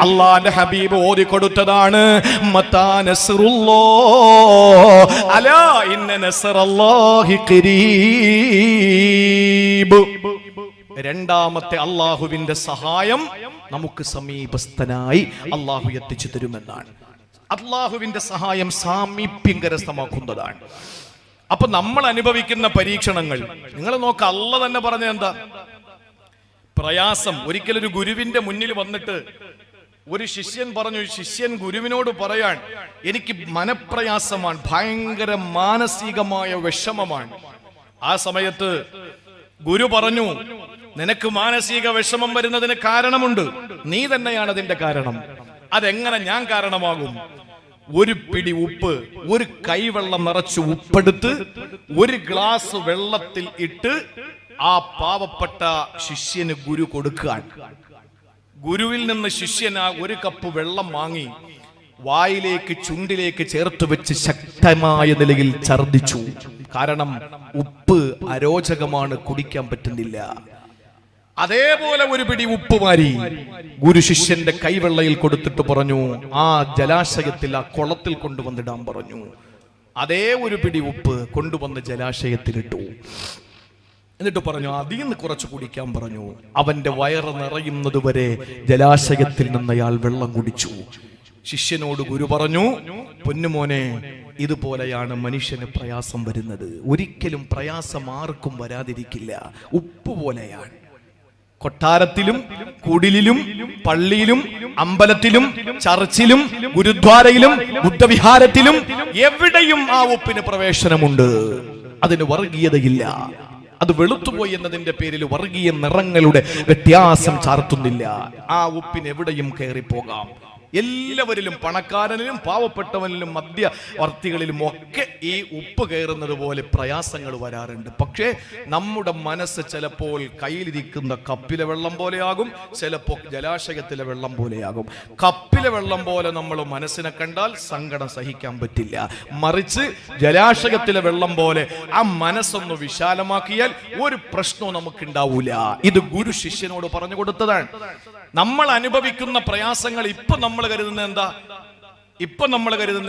അല്ലാഹുവിന്റെ ഹബീബ് ഓതി കൊടുത്തതാണ് മതാ നസ്റുല്ലാഹ് അലാ ഇന്ന നസ്റല്ലാഹി ഖരീബ്. രണ്ടാമത്തെ അള്ളാഹുവിന്റെ സഹായം നമുക്ക് സമീപസ്ഥനായി അള്ളാഹു എത്തിച്ചു തരുമെന്നാണ്. അള്ളാഹുവിന്റെ സഹായം സാമീപ്യം കരസ്ഥമാക്കുന്നതാണ്. അപ്പൊ നമ്മൾ അനുഭവിക്കുന്ന പരീക്ഷണങ്ങൾ നിങ്ങൾ നോക്ക. അള്ളാഹ് തന്നെ പറഞ്ഞ എന്താ? പ്രയാസം. ഒരിക്കലൊരു ഗുരുവിന്റെ മുന്നിൽ വന്നിട്ട് ഒരു ശിഷ്യൻ പറഞ്ഞു, ശിഷ്യൻ ഗുരുവിനോട് പറയാൻ, എനിക്ക് മനപ്രയാസമാണ്, ഭയങ്കര മാനസികമായ വിഷമമാണ്. ആ സമയത്ത് ഗുരു പറഞ്ഞു, നിനക്ക് മാനസിക വിഷമം വരുന്നതിന് കാരണമുണ്ട്, നീ തന്നെയാണ് അതിന്റെ കാരണം. അതെങ്ങനെ ഞാൻ കാരണമാകും? ഒരു പിടി ഉപ്പ്, ഒരു കൈവെള്ളം നിറച്ച് ഉപ്പെടുത്ത് ഒരു ഗ്ലാസ് വെള്ളത്തിൽ ഇട്ട് ആ പാവപ്പെട്ട ശിഷ്യന് ഗുരു കൊടുക്കാൻ. ഗുരുവിൽ നിന്ന് ശിഷ്യൻ ആ ഒരു കപ്പ് വെള്ളം വാങ്ങി വായിലേക്ക് ചുണ്ടിലേക്ക് ചേർത്ത് വെച്ച് ശക്തമായ നിലയിൽ ഛർദിച്ചു. കാരണം ഉപ്പ് അരോചകമാണ്, കുടിക്കാൻ പറ്റുന്നില്ല. അതേപോലെ ഒരു പിടി ഉപ്പ് വാരി ഗുരു ശിഷ്യന്റെ കൈവെള്ളയിൽ കൊടുത്തിട്ട് പറഞ്ഞു, ആ ജലാശയത്തിൽ, ആ കുളത്തിൽ കൊണ്ടുവന്നിടാൻ പറഞ്ഞു. അതേ ഒരു പിടി ഉപ്പ് കൊണ്ടുവന്ന് ജലാശയത്തിലിട്ടു. എന്നിട്ട് പറഞ്ഞു, അതിൽ നിന്ന് കുറച്ച് കുടിക്കാൻ പറഞ്ഞു. അവന്റെ വയറ് നിറയുന്നത് വരെ ജലാശയത്തിൽ നിന്ന് അയാൾ വെള്ളം കുടിച്ചു. ശിഷ്യനോട് ഗുരു പറഞ്ഞു, പൊന്നുമോനെ, ഇതുപോലെയാണ് മനുഷ്യന് പ്രയാസം വരുന്നത്. ഒരിക്കലും പ്രയാസം ആർക്കും വരാതിരിക്കില്ല. ഉപ്പ് പോലെയാണ്. കൊട്ടാരത്തിലും കുടിലിലും പള്ളിയിലും അമ്പലത്തിലും ചർച്ചിലും ഗുരുദ്വാരയിലും ബുദ്ധവിഹാരത്തിലും എവിടെയും ആ ഉപ്പിന് പ്രവേശനമുണ്ട്. അതിന് വർഗീയതയില്ല. അത് വെളുത്തുപോയി എന്നതിന്റെ പേരിൽ വർഗീയ നിറങ്ങളുടെ വ്യത്യാസം ചാർത്തുന്നില്ല. ആ ഉപ്പിന് എവിടെയും കയറിപ്പോകാം. എല്ലാവരിലും, പണക്കാരനിലും പാവപ്പെട്ടവനിലും മധ്യവർത്തികളിലും ഒക്കെ ഈ ഉപ്പ് കയറുന്നത് പോലെ പ്രയാസങ്ങൾ വരാറുണ്ട്. പക്ഷേ നമ്മുടെ മനസ്സ് ചിലപ്പോൾ കയ്യിലിരിക്കുന്ന കപ്പിലെ വെള്ളം പോലെയാകും, ചിലപ്പോൾ ജലാശയത്തിലെ വെള്ളം പോലെയാകും. കപ്പിലെ വെള്ളം പോലെ നമ്മൾ മനസ്സിനെ കണ്ടാൽ സങ്കടം സഹിക്കാൻ പറ്റില്ല. മറിച്ച് ജലാശയത്തിലെ വെള്ളം പോലെ ആ മനസ്സൊന്ന് വിശാലമാക്കിയാൽ ഒരു പ്രശ്നവും നമുക്കുണ്ടാവൂല. ഇത് ഗുരു ശിഷ്യനോട് പറഞ്ഞു കൊടുത്തതാണ്. നമ്മൾ അനുഭവിക്കുന്ന പ്രയാസങ്ങൾ ഇപ്പൊ നമ്മൾ കരുതുന്ന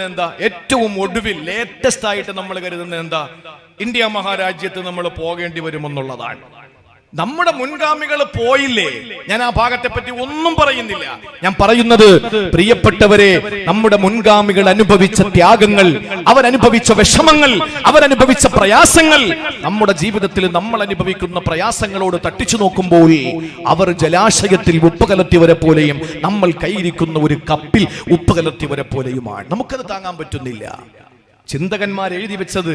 എന്താ? ഏറ്റവും ഒടുവിൽ ലേറ്റസ്റ്റ് ആയിട്ട് നമ്മൾ കരുതുന്ന എന്താ? ഇന്ത്യ മഹാരാജ്യത്ത് നമ്മൾ പോകേണ്ടി വരുമെന്നുള്ളതാണ്. നമ്മുടെ മുൻഗാമികൾ പോയില്ലേ? ഞാൻ ആ ഭാഗത്തെ പറ്റി ഒന്നും പറയുന്നില്ല. ഞാൻ പറയുന്നത്, പ്രിയപ്പെട്ടവരെ, നമ്മുടെ മുൻഗാമികൾ അനുഭവിച്ച ത്യാഗങ്ങൾ, അവരനുഭവിച്ച വിഷമങ്ങൾ, അവരനുഭവിച്ച പ്രയാസങ്ങൾ, നമ്മുടെ ജീവിതത്തിൽ നമ്മൾ അനുഭവിക്കുന്ന പ്രയാസങ്ങളോട് തട്ടിച്ചു നോക്കുമ്പോൾ അവർ ജലാശയത്തിൽ ഉപ്പ് കലർത്തിയവരെ പോലെയും നമ്മൾ കൈയിരിക്കുന്ന ഒരു കപ്പിൽ ഉപ്പ് കലർത്തിയവരെ പോലെയുമാണ്. നമുക്കത് താങ്ങാൻ പറ്റുന്നില്ല. ചിന്തകന്മാർ എഴുതി വെച്ചത്,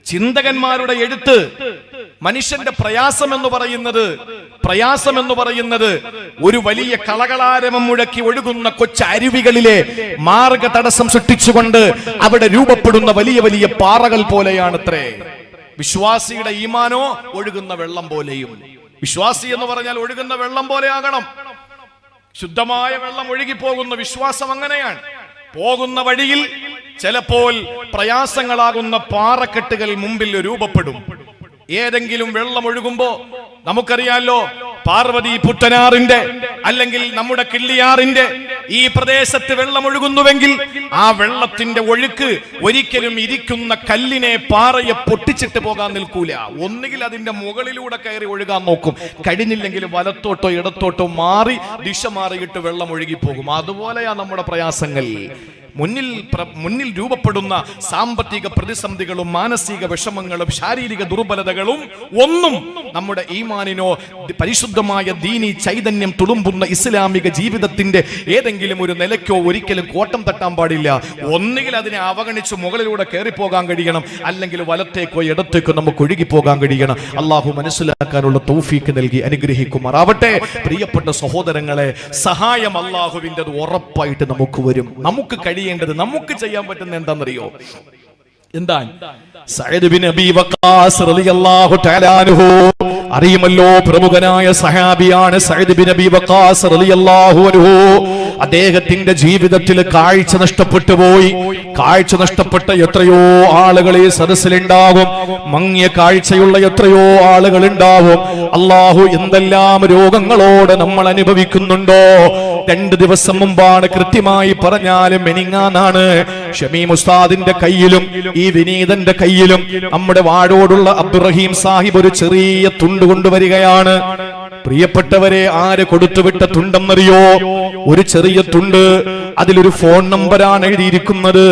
ചിന്തകന്മാരുടെ എഴുത്ത്, മനുഷ്യന്റെ പ്രയാസം എന്ന് പറയുന്നത് ഒരു വലിയ കളകളാരവം മുഴക്കി ഒഴുകുന്ന കൊച്ചരുവികളിലെ മാർഗ തടസ്സം സൃഷ്ടിച്ചുകൊണ്ട് അവിടെ രൂപപ്പെടുന്ന വലിയ വലിയ പാറകൾ പോലെയാണത്രേ. വിശ്വാസിയുടെ ഈമാനോ ഒഴുകുന്ന വെള്ളം പോലെയും. വിശ്വാസി എന്ന് പറഞ്ഞാൽ ഒഴുകുന്ന വെള്ളം പോലെ ആകണം. ശുദ്ധമായ വെള്ളം ഒഴുകിപ്പോകുന്ന വിശ്വാസം അങ്ങനെയാണ്. പോകുന്ന വഴിയിൽ ചിലപ്പോൾ പ്രയാസങ്ങളാകുന്ന പാറക്കെട്ടുകൾ മുമ്പിൽ രൂപപ്പെടും. ഏതെങ്കിലും വെള്ളം ഒഴുകുമ്പോ നമുക്കറിയാലോ, പാർവതി പുത്തനാറിന്റെ അല്ലെങ്കിൽ നമ്മുടെ കിള്ളിയാറിന്റെ ഈ പ്രദേശത്ത് വെള്ളം ഒഴുകുന്നുവെങ്കിൽ ആ വെള്ളത്തിന്റെ ഒഴുക്ക് ഒരിക്കലും ഇരിക്കുന്ന കല്ലിനെ, പാറയെ പൊട്ടിച്ചിട്ട് പോകാൻ നിൽക്കൂല. ഒന്നുകിൽ അതിന്റെ മുകളിലൂടെ കയറി ഒഴുകാൻ നോക്കും. കഴിഞ്ഞില്ലെങ്കിൽ വലത്തോട്ടോ ഇടത്തോട്ടോ മാറി ദിശ മാറിയിട്ട് വെള്ളം ഒഴുകിപ്പോകും. അതുപോലെയാ നമ്മുടെ പ്രയാസങ്ങൾ. മുന്നിൽ രൂപപ്പെടുന്ന സാമ്പത്തിക പ്രതിസന്ധികളും മാനസിക വിഷമങ്ങളും ശാരീരിക ദുർബലതകളും ഒന്നും നമ്മുടെ ഈമാനിനോ പരിശുദ്ധമായ ദീനി ചൈതന്യം തുളുമ്പുന്ന ഇസ്ലാമിക ജീവിതത്തിന്റെ ഏതെങ്കിലും ഒരു നിലയ്ക്കോ ഒരിക്കലും കോട്ടം തട്ടാൻ പാടില്ല. ഒന്നുകിൽ അതിനെ അവഗണിച്ച് മുകളിലൂടെ കയറിപ്പോകാൻ കഴിയണം, അല്ലെങ്കിൽ വലത്തേക്കോ ഇടത്തേക്കോ നമുക്ക് ഒഴുകിപ്പോകാൻ കഴിയണം. അള്ളാഹു മനസ്സിലാക്കാനുള്ള തൗഫീക്ക് നൽകി അനുഗ്രഹിക്കുമാറാവട്ടെ. പ്രിയപ്പെട്ട സഹോദരങ്ങളെ, സഹായം അള്ളാഹുവിൻ്റെത് ഉറപ്പായിട്ട് നമുക്ക് വരും. നമുക്ക് നമുക്ക് ചെയ്യാൻ പറ്റുന്ന എന്താണെന്നറിയോ? എന്താണ്? സഅദ് ബിൻ അബീ വഖാസ് റളിയല്ലാഹു തആല അൻഹു, അറിയുമല്ലോ, പ്രമുഖനായ സഹാബിയാണ് സഅദ് ബിൻ അബീ വഖാസ് റളിയല്ലാഹു അൻഹു. അദ്ദേഹത്തിന്റെ ജീവിതത്തിൽ കാഴ്ച നഷ്ടപ്പെട്ടു പോയി. കാഴ്ച നഷ്ടപ്പെട്ട എത്രയോ ആളുകൾ ഈ സദസ്സിലുണ്ടാവും. മങ്ങിയ കാഴ്ചയുള്ള എത്രയോ ആളുകൾ ഉണ്ടാവും. അല്ലാഹു എന്തെല്ലാം രോഗങ്ങളോട് നമ്മൾ അനുഭവിക്കുന്നുണ്ടോ. 2 ദിവസം മുമ്പാണ്, കൃത്യമായി പറഞ്ഞാലും മെനിങ്ങാനാണ്, ഷമീം ഉസ്താദിന്റെ കയ്യിലും ഈ വിനീതന്റെ കയ്യിലും നമ്മുടെ വാഴോടുള്ള അബ്ദുറഹീം സാഹിബ് ഒരു ചെറിയ തുണ്ട് കൊണ്ടുവരികയാണ്. പ്രിയപ്പെട്ടവരെ, ആര് കൊടുത്തുവിട്ട തുണ്ടെന്നറിയോ? ഒരു ചെറിയ തുണ്ട്. അതിലൊരു ഫോൺ നമ്പറാണ് എഴുതിയിരിക്കുന്നത്.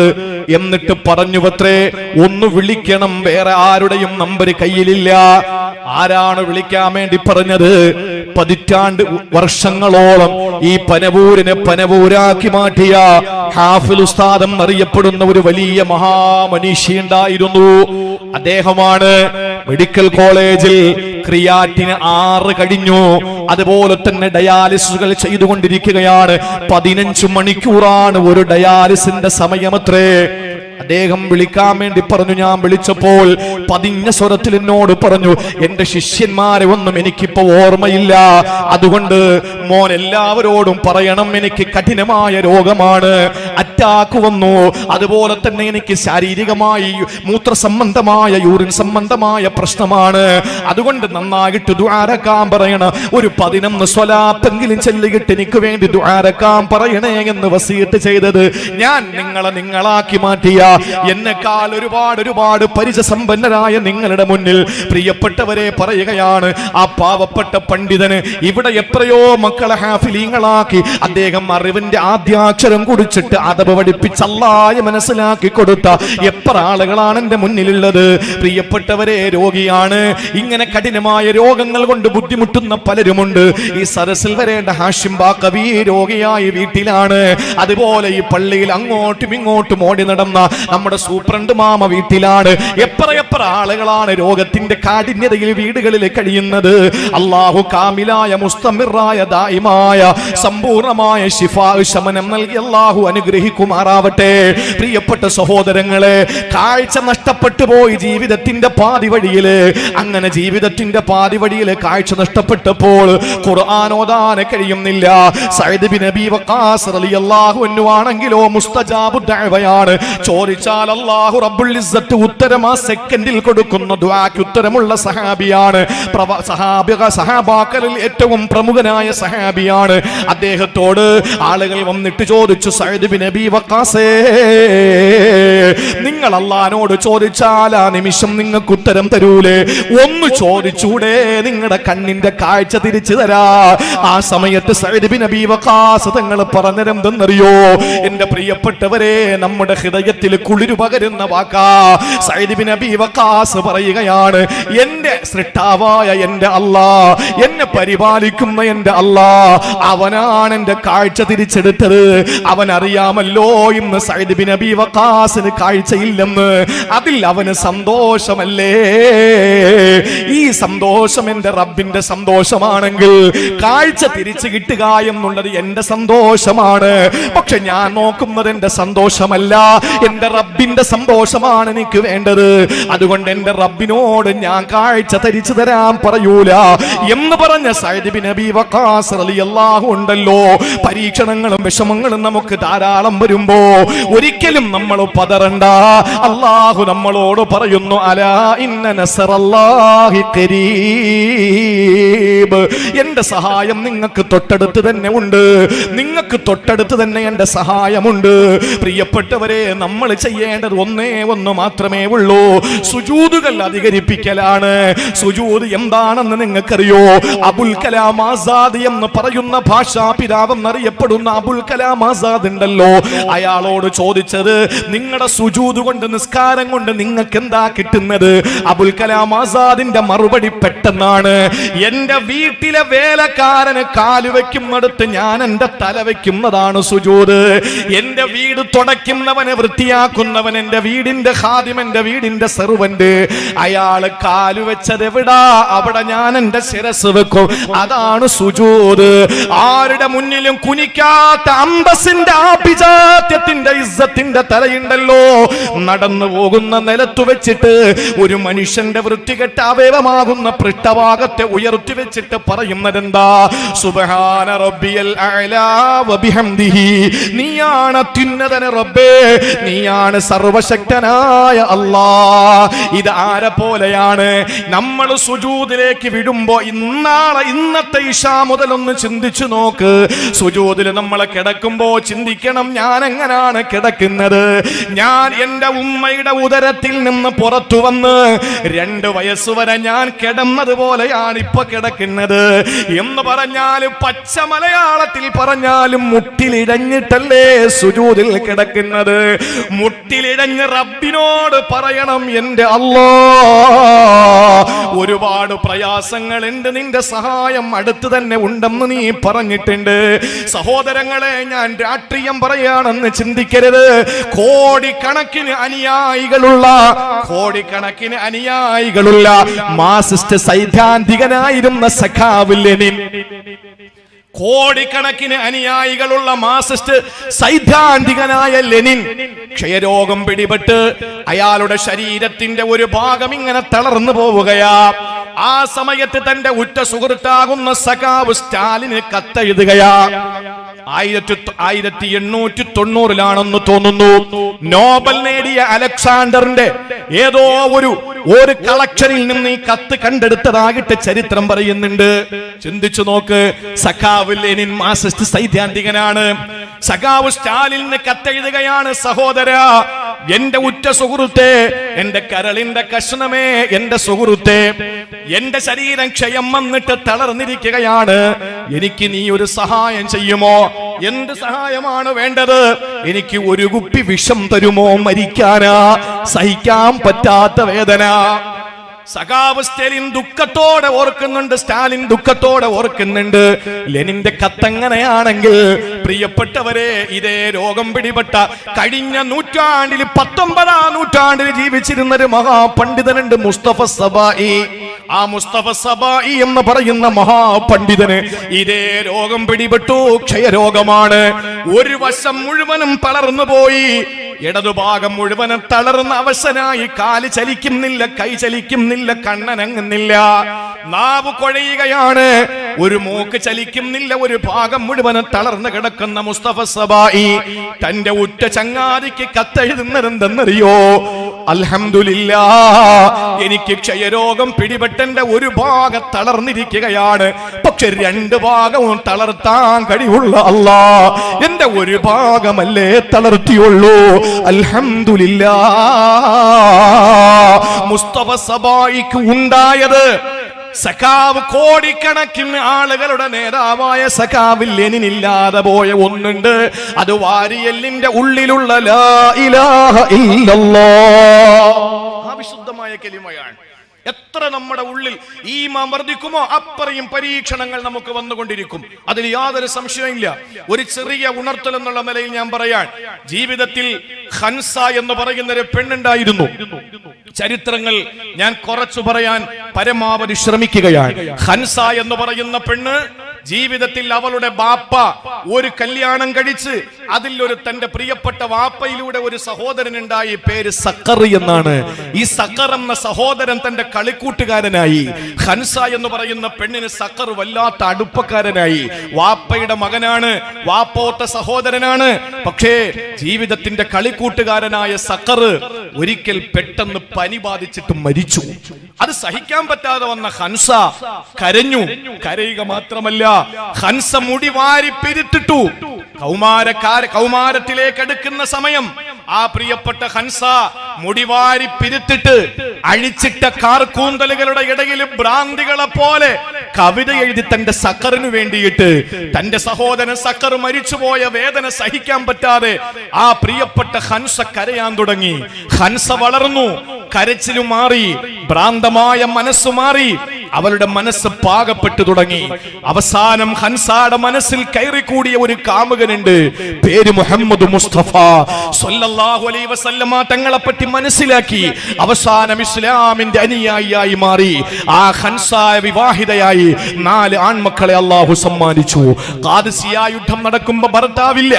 എന്നിട്ട് പറഞ്ഞുവത്രേ, ഒന്ന് വിളിക്കണം, വേറെ ആരുടെയും നമ്പർ കയ്യിലില്ല. ആരാണ് വിളിക്കാൻ വേണ്ടി പറഞ്ഞത്? പതിറ്റാണ്ട് വർഷങ്ങളോളം ഈ പനവൂരിനെ പനവൂരാക്കി മാറ്റിയ ഹാഫിൽ ഉസ്താദ് എന്നറിയപ്പെടുന്ന ഒരു വലിയ മഹാമനീഷി ഉണ്ടായിരുന്നു. അദ്ദേഹമാണ് മെഡിക്കൽ കോളേജിൽ ക്രിയാറ്റിന് 6 കഴിഞ്ഞു. അതുപോലെ തന്നെ ഡയാലിസുകൾ ചെയ്തുകൊണ്ടിരിക്കുകയാണ്. 15 മണിക്കൂറാണ് ഒരു ഡയാലിസിന്റെ സമയമത്രേ. അദ്ദേഹം വിളിക്കാൻ വേണ്ടി പറഞ്ഞു. ഞാൻ വിളിച്ചപ്പോൾ പതിഞ്ഞ സ്വരത്തിൽ എന്നോട് പറഞ്ഞു, എന്റെ ശിഷ്യന്മാരെ ഒന്നും എനിക്കിപ്പോ ഓർമ്മയില്ല, അതുകൊണ്ട് മോൻ എല്ലാവരോടും പറയണം, എനിക്ക് കഠിനമായ രോഗമാണ്, അറ്റാക്ക് വന്നു, അതുപോലെ തന്നെ എനിക്ക് ശാരീരികമായി മൂത്ര സംബന്ധമായ യൂറിൻ സംബന്ധമായ പ്രശ്നമാണ്, അതുകൊണ്ട് നന്നായിട്ട് ദുആരക്കാൻ പറയണം. ഒരു 11 സ്വലാത്തെങ്കിലും ചൊല്ലിയിട്ട് എനിക്ക് വേണ്ടി ദുആരക്കാൻ പറയണേ എന്ന് വസിയത്ത് ചെയ്തത് ഞാൻ നിങ്ങളാക്കി മാറ്റിയ എന്നെക്കാൾ ഒരുപാട് പരിചയസമ്പന്നരായ നിങ്ങളുടെ മുന്നിൽ പ്രിയപ്പെട്ടവരെ പറയുകയാണ്, ആ പാവപ്പെട്ട പണ്ഡിതന് ഇവിടെ എത്രയോ മക്കളെ ഹാഫിലീങ്ങളാക്കി അദ്ദേഹം അറിവിന്റെ ആദ്യാക്ഷരം കുടിച്ചിട്ട് അതബ് പഠിപ്പിച്ച് അല്ലാഹ് മനസ്സിലാക്കി കൊടുത്ത എത്ര ആളുകളാണ് എന്റെ മുന്നിലുള്ളത്. പ്രിയപ്പെട്ടവരെ, രോഗിയാണ്. ഇങ്ങനെ കഠിനമായ രോഗങ്ങൾ കൊണ്ട് ബുദ്ധിമുട്ടുന്ന പലരുമുണ്ട്. ഈ സരസിൽ വരേണ്ട ഹാഷിം ബാക്കവി രോഗിയായി വീട്ടിലാണ്. അതുപോലെ ഈ പള്ളിയിൽ അങ്ങോട്ടും ഇങ്ങോട്ടും ഓടി നടന്ന നമ്മുടെ സൂപ്രണ്ട് മാമ വീട്ടിലാണ്. എത്ര ആളുകളാണ് രോഗത്തിന്റെ കാഠിന്യതയിൽ വീടുകളിൽ കഴിയുന്നത്. അല്ലാഹു കാമിലായ മുസ്തമിറായ ദായിമായ സമ്പൂർണമായ ശിഫാ ശമനം നൽകി അല്ലാഹു അനുഗ്രഹിക്കുമാറാവട്ടെ. പ്രിയപ്പെട്ട സഹോദരങ്ങളെ, കാഴ്ച നഷ്ടപ്പെട്ടു പോയി ജീവിതത്തിന്റെ പാതി വഴിയില്. അങ്ങനെ ജീവിതത്തിന്റെ പാതി വഴിയില് കാഴ്ച നഷ്ടപ്പെട്ടപ്പോൾ ഖുർആൻ ഓതാൻ കഴിയുന്നില്ല. സഅദ് ബിൻ അബീ വഖാസ് റളിയല്ലാഹു അൻഹു ആണെങ്കിലോ മുസ്തജാബു ദഅവയാണ്. ചോദിച്ചാൽ അല്ലാഹു റബ്ബുൽ ഇസ്സത്ത് ഉത്തരം ആ സെക്കൻഡിൽ കൊടുക്കുന്ന ദുആക്ക് ഉത്തരമുള്ള സഹാബിയാണ്. സഹാബാക്കളിൽ ഏറ്റവും പ്രമുഖനായ സഹാബിയാണ്. അദ്ദേഹത്തോട് ആളുകൾ വന്നിട്ട് ചോദിച്ചു, സഅദ് ബിൻ അബീ വഖാസേ, നിങ്ങൾ അല്ലാഹുവിനോട് ചോദിച്ചാൽ ആ നിമിഷം നിങ്ങൾക്ക് ഉത്തരം തരൂലേ? ഒന്ന് ചോദിച്ചൂടെ? നിങ്ങളുടെ കണ്ണിന്റെ കാഴ്ച തിരിച്ചു തരാ. ആ സമയത്ത് സഅദ് ബിൻ അബീ വഖാസ് തങ്ങൾ പറഞ്ഞതെന്തെന്നറിയോ? എന്റെ പ്രിയപ്പെട്ടവരെ, നമ്മുടെ ഹൃദയത്തിൽ കുളിരു പകരുന്ന വാക്കാ. സഅദ് ബിൻ അബീ വഖാസ് പറയുകയാണ്, എന്റെ സൃഷ്ടാവായ എന്റെ അല്ലാഹ്, എന്നെ പരിപാലിക്കുന്ന എന്റെ അല്ലാഹ്, അവനാണ് എന്റെ കാഴ്ച തിരിച്ചെടുത്തത്. അവൻ അറിയാമല്ലോ ഇന്ന് സഅദ് ബിൻ അബീ വഖാസിന് കാഴ്ചയില്ലെന്ന്. അതിൽ അവന് സന്തോഷമല്ലേ? ഈ സന്തോഷം എന്റെ റബ്ബിന്റെ സന്തോഷമാണെങ്കിൽ കാഴ്ച തിരിച്ചു കിട്ടുക എന്നുള്ളത് എന്റെ സന്തോഷമാണ്. പക്ഷെ ഞാൻ നോക്കുന്നത് എന്റെ സന്തോഷമല്ല, എന്റെ റബ്ബിന്റെ സന്തോഷമാണ് എനിക്ക് വേണ്ടത്. അതുകൊണ്ട് എന്റെ റബ്ബിനോട് ഞാൻ കാഴ്ച തിരിച്ചു തരാൻ പറയൂല എന്ന് പറഞ്ഞ സഅദ് ബിൻ അബീ വഖാസ് റളിയല്ലാഹു ഉണ്ടല്ലോ. പരീക്ഷണങ്ങളും വിഷമങ്ങളും നമുക്ക് ധാരാളം വരുമ്പോ ഒരിക്കലും നമ്മൾ പതറണ്ട. അല്ലാഹു നമ്മളോട് പറയുന്നു, അലാ ഇന്ന നസ്റല്ലാഹി ഖരീബ്, എന്റെ സഹായം നിങ്ങൾക്ക് തൊട്ടടുത്ത് തന്നെ ഉണ്ട്. നിങ്ങൾക്ക് തൊട്ടടുത്ത് തന്നെ എന്റെ സഹായമുണ്ട്. പ്രിയപ്പെട്ടവരെ, നമ്മൾ ചെയ്യേണ്ടത് ഒന്നേ ഒന്ന് മാത്രമേ ഉള്ളൂ, സുജൂദുകൾ അധികരിപ്പിക്കലാണ്. സുജൂദ് എന്താണെന്ന് നിങ്ങൾക്കറിയോ? അബുൽ കലാം ആസാദ് എന്ന് പറയുന്ന ഭാഷാ പിതാവ് എന്നറിയപ്പെടുന്ന അബുൽ കലാം ആസാദ് ഉണ്ടല്ലോ, അയാളോട് ചോദിച്ചത്, നിങ്ങളുടെ സുജൂദ് കൊണ്ട്, നിസ്കാരം കൊണ്ട് നിങ്ങൾക്ക് എന്താ കിട്ടുന്നത്? അബുൽ കലാം ആസാദിന്റെ മറുപടി പെട്ടെന്നാണ്, എന്റെ വീട്ടിലെ വേലക്കാരന് കാല് വെക്കുന്നിടത്ത് ഞാൻ എന്റെ തല വെക്കുന്നതാണ് സുജൂദ്. എന്റെ വീട് തുടയ്ക്കുന്നവന്, വൃത്തിയാക്കുന്നവൻ, എന്റെ വീടിന്റെ ഖാദിം, എന്റെ വീടിന്റെ സെർവന്റ്, അയാള് കാല് വെച്ചത് എവിടാ, അവിടെ ഞാൻ എന്റെ ശിരസ് വെക്കും. അതാണ് സുജൂദ്. ആരുടെ മുന്നിലും കുനിക്കാത്ത അന്തസ്സിന്റെ, ആഭിജാത്യത്തിന്റെ, ഇസ്സത്തിന്റെ തലയുണ്ടല്ലോ, നടന്നു പോകുന്ന നിലത്തു വെച്ചിട്ട് ഒരു മനുഷ്യന്റെ വൃത്തികെട്ട അവയവമാകുന്ന പൃഷ്ഠഭാഗത്തെ ഉയർത്തി വെച്ചിട്ട് പറയുന്നതെന്താ? സുബ്ഹാന റബ്ബിയൽ അഅ്ലാ വബിഹംദിഹി, നീയാണ് അത്യുന്നതൻ റബ്ബേ, നീയാണ് സർവശക്തനായ അല്ലാഹ്. ഇത് ആരെ പോലെയാണ്? നമ്മൾ സുജൂദിലേക്ക് വിടുമ്പോ, ഇന്നത്തെ ഇശാ മുതൽ ഒന്ന് ചിന്തിച്ചു നോക്ക്. സുജൂദിൽ നമ്മൾ കിടക്കുമ്പോ ചിന്തിക്കണം, ഞാൻ എങ്ങനാണ് കിടക്കുന്നത്? ഞാൻ എന്റെ ഉമ്മയുടെ ഉദരത്തിൽ നിന്ന് പുറത്തു വന്ന് 2 വയസ്സ് വരെ ഞാൻ കിടന്നത് പോലെയാണ് ഇപ്പൊ കിടക്കുന്നത് എന്ന് പറഞ്ഞാലും, പച്ച മലയാളത്തിൽ പറഞ്ഞാലും, മുട്ടിലിഴഞ്ഞിട്ടല്ലേ സുജൂദിൽ കിടക്കുന്നത്. മുട്ടിലിഴഞ്ഞ് റബ്ബിനോട് പറയണം, എന്റെ അല്ലാഹ്, ഒരുപാട് പ്രയാസങ്ങളുണ്ട്, നിന്റെ സഹായം അടുത്ത് തന്നെ ഉണ്ടെന്ന് നീ പറഞ്ഞിട്ടുണ്ട്. സഹോദരങ്ങളെ, ഞാൻ രാഷ്ട്രീയം പറയാണെന്ന് ചിന്തിക്കരുത്. കോടിക്കണക്കിന് അനുയായികളുള്ള മാർക്സിസ്റ്റ് സൈദ്ധാന്തികനായിരുന്ന സഖാവ് ലെനിൻ, കോടിക്കണക്കിന് അനുയായികളുള്ള മാർക്സിസ്റ്റ് സൈദ്ധാന്തികനായ ലെനിൻ ക്ഷയരോഗം പിടിപെട്ട് അയാളുടെ ശരീരത്തിന്റെ ഒരു ഭാഗം ഇങ്ങനെ തളർന്നു പോവുകയാ. ആ സമയത്ത് തന്റെ ഉറ്റ സുഹൃത്താകുന്ന സഖാവ് സ്റ്റാലിന് കത്തെഴുതുകയാ. 1890 തോന്നുന്നു നോബൽ നേടിയ അലക്സാണ്ടറിന്റെ ഏതോ ഒരു കളക്ഷനിൽ നിന്ന് ഈ കത്ത് കണ്ടെടുത്തതായിട്ട് ചരിത്രം പറയുന്നുണ്ട്. ചിന്തിച്ചു നോക്ക്. സഖാവ് ലെനിൻ മാർക്സിസ്റ്റ് സൈദ്ധാന്തികനാണ്. സഖാവ് സ്റ്റാലിന് കത്തെഴുതുകയാണ്, സഹോദരാ, എന്റെ ഉറ്റ സുഹൃത്തെ, എന്റെ കരളിന്റെ കഷ്ണമേ, എന്റെ സുഹൃത്തെ, എന്റെ ശരീരം ക്ഷയം വന്നിട്ട് തളർന്നിരിക്കുകയാണ്. എനിക്ക് നീ ഒരു സഹായം ചെയ്യുമോ? എന്ത് സഹായമാണ് വേണ്ടത്? എനിക്ക് ഒരു കുപ്പി വിഷം തരുമോ? മരിക്കാനാ, സഹിക്കാൻ പറ്റാത്ത വേദന. സഖാവ് സ്റ്റാലിൻ ദുഃഖത്തോടെ ഓർക്കുന്നുണ്ട്. ലെനിന്റെ കത്തങ്ങനെയാണെങ്കിൽ, പ്രിയപ്പെട്ടവരെ, ഇതേ രോഗം പിടിപെട്ട കഴിഞ്ഞ നൂറ്റാണ്ടിൽ 19-ാം നൂറ്റാണ്ടിൽ ജീവിച്ചിരുന്ന ഒരു മഹാപണ്ഡിതനുണ്ട്, മുസ്തഫ സബായി. ആ മുസ്തഫ സബായി എന്ന് പറയുന്ന മഹാപണ്ഡിതന് ഇതേ രോഗം പിടിപെട്ടു. ക്ഷയരോഗമാണ്. ഒരു വശം മുഴുവനും തളർന്നു പോയി, ഇടതുഭാഗം മുഴുവനും തളർന്ന അവശനായി. കാല് ചലിക്കുന്നില്ല, കൈ ചലിക്കുന്നില്ല, കണ്ണനങ്ങുന്നില്ല, നാവ് കുഴയുകയാണ്, ഒരു മൂക്ക് ചലിക്കുന്നില്ല. ഒരു ഭാഗം മുഴുവനും തളർന്നു കിടക്കുന്ന മുസ്തഫ സബായി തന്റെ ഉറ്റ ചങ്ങാതിക്ക് കത്തെഴുതുന്നതെന്തെന്നറിയോ? അൽഹംദുലില്ലാഹ്, എനിക്ക് ക്ഷയരോഗം പിടിപെട്ടെന്റെ ഒരു ഭാഗം തളർന്നിരിക്കുകയാണ്. പക്ഷെ രണ്ട് ഭാഗവും തളർത്താൻ കഴിവുള്ള അല്ലാഹ് എന്റെ ഒരു ഭാഗമല്ലേ തളർത്തിയുള്ളൂ. അൽഹംദുലില്ലാഹ്. മുസ്തഫ സബായിക്ക് ഉണ്ടായത് സഖാവ്, കോടിക്കണക്കിന് ആളുകളുടെ നേതാവായ സഖാവിൽ ലെനിനില്ലാതെ പോയ ഒന്നുണ്ട്. അത് വാരിയെല്ലിന്റെ ഉള്ളിലുള്ള ലാ ഇലാഹ ഇല്ലല്ലാഹ്. ആ വിശുദ്ധമായ കലിമയാണ്. എത്ര നമ്മുടെ ഉള്ളിൽ ഈമാൻ വർദ്ധിക്കുമോ അത്രയും പരീക്ഷണങ്ങൾ നമുക്ക് വന്നുകൊണ്ടിരിക്കും. അതിൽ യാതൊരു സംശയമില്ല. ഒരു ചെറിയ ഉണർത്തൽ എന്നുള്ള നിലയിൽ ഞാൻ പറയാൻ, ജീവിതത്തിൽ ഹൻസ എന്ന് പറയുന്ന ഒരു പെണ്ണുണ്ടായിരുന്നു. ചരിത്രങ്ങൾ ഞാൻ കുറച്ചു പറയാൻ പരമാവധി ശ്രമിക്കുകയാണ്. ഹൻസ എന്ന് പറയുന്ന പെണ്ണ് ജീവിതത്തിൽ അവളുടെ ബാപ്പ ഒരു കല്യാണം കഴിച്ച് അതിൽ ഒരു തന്റെ പ്രിയപ്പെട്ട വാപ്പയിലൂടെ ഒരു സഹോദരൻ ഉണ്ടായി. പേര് സക്കർ എന്നാണ്. ഈ സക്കർ എന്ന സഹോദരൻ തന്റെ കളിക്കൂട്ടുകാരനായി. ഹൻസ എന്ന് പറയുന്ന പെണ്ണിന് സക്കർ വല്ലാത്ത അടുപ്പക്കാരനായി. വാപ്പയുടെ മകനാണ്, വാപ്പോത്ത സഹോദരനാണ്. പക്ഷേ ജീവിതത്തിന്റെ കളിക്കൂട്ടുകാരനായ സക്കർ ഒരിക്കൽ പെട്ടെന്ന് പനി ബാധിച്ചിട്ട് മരിച്ചു. അത് സഹിക്കാൻ പറ്റാതെ വന്ന ഹൻസ കരയുക മാത്രമല്ല, ഹൻസ മുടി വാരി പിരിത്തിട്ടു. കൗമാരത്തിലേക്ക് അടുക്കുന്ന സമയം ആ പ്രിയപ്പെട്ട ഹൻസ മുടിവാരി പിരിത്തിട്ട് അഴിച്ചിട്ട കാർക്കൂന്തലുകളുടെ ഇടയിൽ ഭ്രാന്തികളെ പോലെ കവിത എഴുതി തന്റെ സക്കറിനു വേണ്ടിയിട്ട്, തന്റെ സഹോദരൻ സക്കർ മരിച്ചുപോയ വേദന സഹിക്കാൻ പറ്റാതെ ആ പ്രിയപ്പെട്ട ഹൻസ കരയാൻ തുടങ്ങി. ഹൻസ വളർന്നു, കരച്ചിലു മാറി, ഭ്രാന്തമായ മനസ്സു മാറി, അവളുടെ മനസ്സ് പാകപ്പെട്ടു തുടങ്ങി. അവസാനം ഹൻസയുടെ മനസ്സിൽ കയറിക്കൂടിയ ഒരു കാമുകനുണ്ട്. പേര് മുഹമ്മദ് മുസ്തഫ സ്വല്ലല്ലാഹു അലൈഹി വസല്ലമ തങ്ങളെ പറ്റി മനസ്സിലാക്കി. അവസാനം ഇസ്ലാമിന്റെ അനുയായിയായി മാറി. ആ ഹൻസ വിവാഹിതയായി 4 ആൺമക്കളെ അള്ളാഹു സമ്മാനിച്ചു. ഖാദിസിയ യുദ്ധം നടക്കുമ്പോ ഭർത്താവില്ല,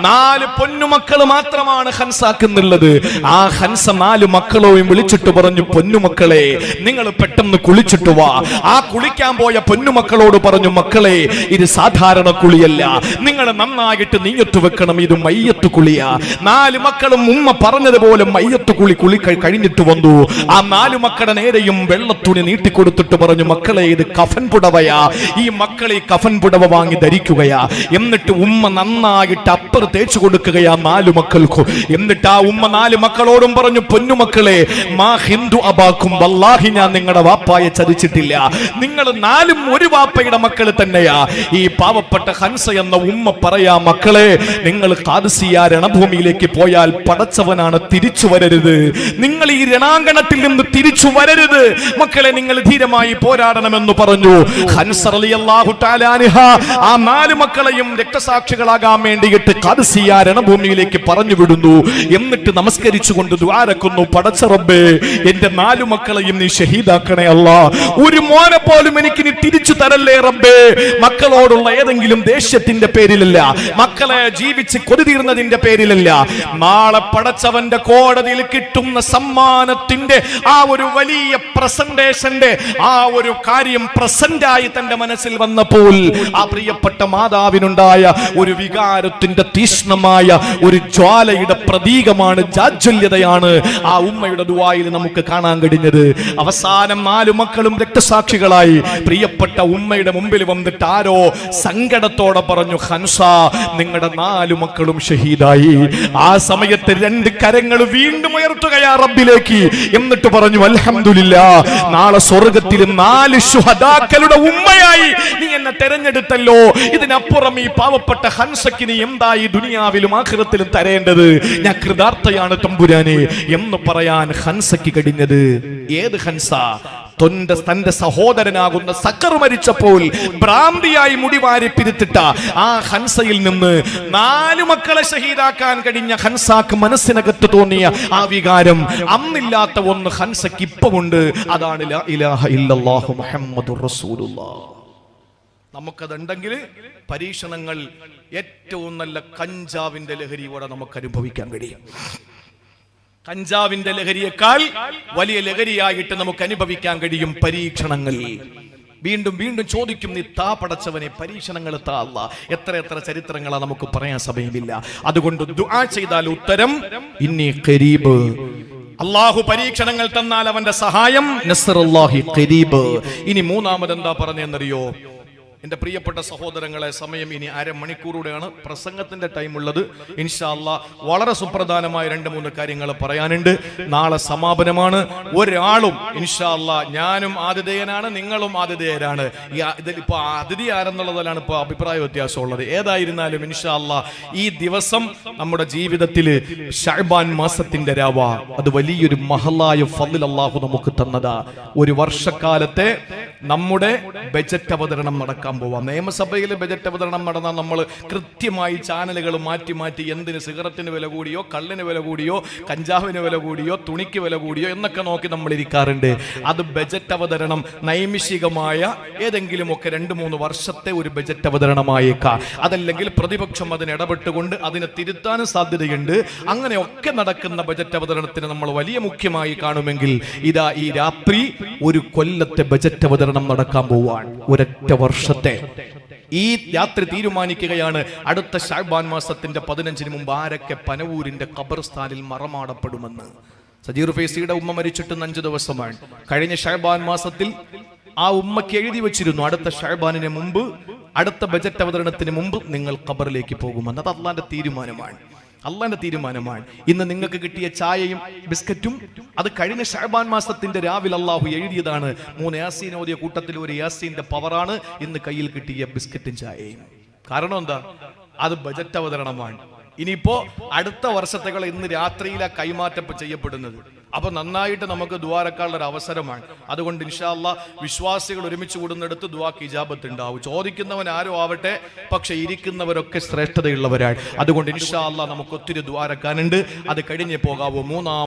4 പൊന്നുമക്കൾ മാത്രമാണ് ഹൻസാക്കുന്നുള്ളത്. ആ ഹൻസ 4 മക്കളെയും വിളിച്ചിട്ട് പറഞ്ഞു, പൊന്നുമക്കളെ നിങ്ങൾ പെട്ടെന്ന് കുളിച്ചിട്ട് വാ. ആ കുളിക്കാൻ പോയ പൊന്നുമക്കളോട് പറഞ്ഞു, മക്കളെ ഇത് സാധാരണ കുളിയല്ല, നിങ്ങൾ നന്നായിട്ട് നീയത്ത് വെക്കണം, ഇത് മയ്യത്ത് കുളിയാ. 4 മക്കളും ഉമ്മ പറഞ്ഞതുപോലെ മയ്യത്ത് കുളി കഴിഞ്ഞിട്ട് വന്നു. ആ 4 മക്കളുടെ നേരെയും വെള്ളത്തുണി നീട്ടിക്കൊടുത്തിട്ട് പറഞ്ഞു, മക്കളെ ഇത് കഫൻ പുടവയാ, ഈ മക്കളെ കഫൻ പുടവ വാങ്ങി ധരിക്കുകയാ. എന്നിട്ട് ഉമ്മ നന്നായിട്ട് അപ്പർ തേച്ചു കൊടുക്കുകയാ 4 മക്കൾക്കും. എന്നിട്ട് ആ ഉമ്മ 4 മക്കളോടും പറഞ്ഞു, പൊന്നുമക്കളെ മാ ഹിന്ദു അബാക്കും, വല്ലാഹി ഞാൻ നിങ്ങളുടെ വാപ്പായെ ചതിച്ചിട്ടില്ല, നിങ്ങൾ 4ഉം ഒരു വാപ്പയുടെ മക്കൾ തന്നെയാ. ഈ പാവപ്പെട്ട ഹൻസ എന്ന ഉമ്മ പറയാ, മക്കളെ നിങ്ങൾ ഖാദിസിയ രണഭൂമിയിലേക്ക് പോയാൽ പടച്ചവനാണ്, തിരിച്ചു വരരുത്. നിങ്ങൾ ഈ രണാങ്കണത്തിൽ നിന്ന് തിരിച്ചു വരരുത് മക്കളെ, നിങ്ങൾ ധീരമായി പോരാടണമെന്ന് പറഞ്ഞു. ഹൻസ റളിയല്ലാഹു തആല അൻഹ ആ 4 മക്കളെയും രക്തസാക്ഷികളാകാൻ വേണ്ടിയിട്ട് ഖാദിസിയ രണഭൂമിയിലേക്ക് പറഞ്ഞു വിടുന്നു. എന്നിട്ട് നമസ്കരിച്ചുകൊണ്ട് ദുആരക്കുന്നു, പടച്ച റബ്ബേ എന്റെ 4 മക്കളെയും നീ ഷഹീദാക്കണേ അല്ലാ, ഒരു മോനെ പോലും എനിക്ക് നീ തിരിച്ചു തരല്ലേ റബ്ബേ. മക്കളോടുള്ള ഏതെങ്കിലും ദേഷ്യത്തിന്റെ പേരിലല്ല, മക്കളെ ജീവിച്ച് കൊതിതീർന്നതിന്റെ പേരിലല്ല, നാളെ പടച്ചവന്റെ കോടതിയിൽ കിട്ടുന്ന സമ്മാനത്തിന്റെ ആ ഒരു വലിയ പ്രസന്റേഷന്റെ ആ ഒരു കാര്യം പ്രസന്റായി തന്റെ മനസ്സിൽ വന്നപ്പോൾ ആ പ്രിയപ്പെട്ട മാതാവിനുണ്ടായ ഒരു വികാരത്തിന്റെ തീഷ്ണമായ ഒരു ജ്വാലയുടെ പ്രതീകമാണ്, ജാജ്വല്യതയാണ് ആ ഉമ്മയുടെ ദുആയിൽ നമുക്ക് കാണാൻ കഴിഞ്ഞത്. അവസാനം 4 മക്കളും രക്തസാക്ഷികളായി. പ്രിയപ്പെട്ട ഉമ്മയുടെ മുമ്പിൽ വന്നിട്ട് ആരോ സങ്കടത്തോടെ പറഞ്ഞു, ഹൻസ നിങ്ങളുടെ 4 മക്കളും ഷഹീദായി. ആ സമയത്ത് 2 കരങ്ങൾ വീണ്ടും ഉയർത്തുകയാ റബ്ബിലേക്ക്. എന്നിട്ട് പറഞ്ഞു, അൽഹംദുലില്ലാഹ്, നാളെ സ്വർഗ്ഗത്തിൽ 4 ശുഹദാക്കളുടെ ഉമ്മയായി നീ എന്നെ തെരഞ്ഞെടുത്തല്ലോ. ഇതിനപ്പുറം ഈ പാവപ്പെട്ട ഹൻസയ്ക്ക് നീ എന്തായി ദുനിയാവിലും ആഖിറത്തിലും തരേണ്ടത്? ഞാൻ കൃതാർത്ഥയാണ് തമ്പുരാനെ എന്ന് പറയാൻ ഹൻസയ്ക്ക് കഴിഞ്ഞത്. ഏത് ഹൻസ? തന്റെ സഹോദരനാകുന്ന സക്കർ മരിച്ചപ്പോൾ ഭ്രാന്തിയായി മുടിവാരി പിരിത്തിട്ട ആ ഹൻസയിൽ നിന്ന് 4 മക്കളെ ഷഹീദാക്കാൻ കഴിഞ്ഞ ഹൻസാക്ക് മനസ്സിനകത്ത് തോന്നിയ ആ വികാരം അന്നില്ലാത്ത ഒന്ന് ഹൻസയ്ക്ക് ഇപ്പമുണ്ട്. അതാണ് ലാ ഇലാഹ ഇല്ലല്ലാഹു മുഹമ്മദുർ റസൂലുള്ളാഹ്. നമുക്കതുണ്ടെങ്കിൽ പരീക്ഷണങ്ങൾ ഏറ്റവും നല്ല കഞ്ചാവിന്റെ ലഹരിയോടെ നമുക്ക് അനുഭവിക്കാൻ കഴിയും. കഞ്ചാവിന്റെ ലഹരിയേക്കാൾ വലിയ ലഹരിയായിട്ട് നമുക്ക് അനുഭവിക്കാൻ കഴിയും പരീക്ഷണങ്ങൾ. വീണ്ടും വീണ്ടും ചോദിക്കും, നീ താ പടച്ചവനെ, പരീക്ഷണങ്ങൾ താ അല്ലാ. എത്ര ചരിത്രങ്ങളാ നമുക്ക് പറയാൻ സമയമില്ല. അതുകൊണ്ട് ദുആ ചെയ്താൽ ഉത്തരം ഇന്നി ഖരീബ്, അള്ളാഹു പരീക്ഷണങ്ങൾ തന്നാൽ അവന്റെ സഹായം നസ്റുല്ലാഹി ഖരീബ്. ഇനി മൂന്നാമത് എന്താ പറഞ്ഞെന്നറിയോ? എന്റെ പ്രിയപ്പെട്ട സഹോദരങ്ങളെ, സമയം ഇനി അരമണിക്കൂറുടെയാണ് പ്രസംഗത്തിന്റെ ടൈം ഉള്ളത്. ഇൻഷാ അല്ലാഹ് വളരെ സുപ്രധാനമായ 2-3 കാര്യങ്ങൾ പറയാനുണ്ട്. നാളെ സമാപനമാണ്. ഒരാളും ഇൻഷാ അല്ലാഹ്, ഞാനും ആതിഥേയനാണ്, നിങ്ങളും ആതിഥേയരാണ്. ഇതിലിപ്പോ അതിഥി ആരെന്നുള്ളതിലാണ് ഇപ്പൊ അഭിപ്രായ വ്യത്യാസമുള്ളത്. ഏതായിരുന്നാലും ഇൻഷാ അല്ലാഹ് ഈ ദിവസം നമ്മുടെ ജീവിതത്തിൽ ശഅബാൻ മാസത്തിന്റെ രാവാ. അത് വലിയൊരു മഹലായ ഫദ്ൽ അല്ലാഹു നമുക്ക് തന്നതാ. ഒരു വർഷക്കാലത്തെ നമ്മുടെ ബജറ്റ് അവതരണം നടക്കാൻ പോവാം. നിയമസഭയിൽ ബജറ്റ് അവതരണം നടന്നാൽ നമ്മൾ കൃത്യമായി ചാനലുകൾ മാറ്റി മാറ്റി എന്തിന് സിഗരറ്റിന് വില കൂടിയോ, കള്ളിന് വില കൂടിയോ, കഞ്ചാവിന് വില കൂടിയോ, തുണിക്ക് വില കൂടിയോ എന്നൊക്കെ നോക്കി നമ്മൾ ഇരിക്കാറുണ്ട്. അത് ബജറ്റ് അവതരണം നൈമിഷികമായ ഏതെങ്കിലുമൊക്കെ 2-3 വർഷത്തെ ഒരു ബജറ്റ് അവതരണമായേക്കാം. അതല്ലെങ്കിൽ പ്രതിപക്ഷം അതിന് ഇടപെട്ടുകൊണ്ട് അതിനെ തിരുത്താനും സാധ്യതയുണ്ട്. അങ്ങനെയൊക്കെ നടക്കുന്ന ബജറ്റ് അവതരണത്തിന് നമ്മൾ വലിയ മുഖ്യമായി കാണുമെങ്കിൽ ഇതാ ഈ രാത്രി ഒരു കൊല്ലത്തെ ബജറ്റ് അവതരണം നടക്കാൻ പോവാൻ. ഒരൊറ്റ വർഷത്തെ ഈ രാത്രി തീരുമാനിക്കുകയാണ് അടുത്ത ശഅബാൻ മാസത്തിന്റെ 15-ന് മുമ്പ് ആരൊക്കെ പനവൂരിന്റെ ഖബർസ്ഥാനിൽ മറമാടപ്പെടുമെന്ന്. സജീർ ഫൈസിയുടെ ഉമ്മ മരിച്ചിട്ട് 5 ദിവസമാണ്. കഴിഞ്ഞ ശഅബാൻ മാസത്തിൽ ആ ഉമ്മയ്ക്ക് എഴുതി വെച്ചിരുന്നു, അടുത്ത ശഅബാനിന് മുമ്പ്, അടുത്ത ബജറ്റ് അവതരണത്തിന് മുമ്പ് നിങ്ങൾ ഖബറിലേക്ക് പോകുമെന്ന്. അത് അള്ളാന്റെ തീരുമാനമാണ്, അള്ളാന്റെ തീരുമാനമാണ്. ഇന്ന് നിങ്ങൾക്ക് കിട്ടിയ ചായയും ബിസ്ക്കറ്റും അത് കഴിഞ്ഞ ശഅബാൻ മാസത്തിന്റെ രാവിലെ അള്ളാഹു എഴുതിയതാണ്. 3 യാസീൻ ഓതിയ കൂട്ടത്തിൽ ഒരു യാസീന്റെ പവറാണ് ഇന്ന് കയ്യിൽ കിട്ടിയ ബിസ്ക്കറ്റും ചായയും. കാരണം എന്താ? അത് ബജറ്റ് അവതരണമാണ്. ഇനിയിപ്പോ അടുത്ത വർഷത്തേക്കുള്ള ഇന്ന് രാത്രിയിലെ കൈമാറ്റം ചെയ്യപ്പെടുന്നത്. അപ്പൊ നന്നായിട്ട് നമുക്ക് ദുആറക്കാനുള്ള ഒരു അവസരമാണ്. അതുകൊണ്ട് ഇൻഷാ അല്ലാഹ് വിശ്വാസികൾ ഒരുമിച്ച് കൂടുന്നിടത്ത് ദുആക്ക് ഇജാബത്ത് ഉണ്ടാവും. ചോദിക്കുന്നവൻ ആരും ആവട്ടെ, പക്ഷെ ഇരിക്കുന്നവരൊക്കെ ശ്രേഷ്ഠതയുള്ളവരാണ്. അതുകൊണ്ട് ഇൻഷാ അല്ലാഹ് നമുക്ക് ഒത്തിരി ദുആറക്കാനുണ്ട്. അത് കഴിഞ്ഞേ പോകാവൂ.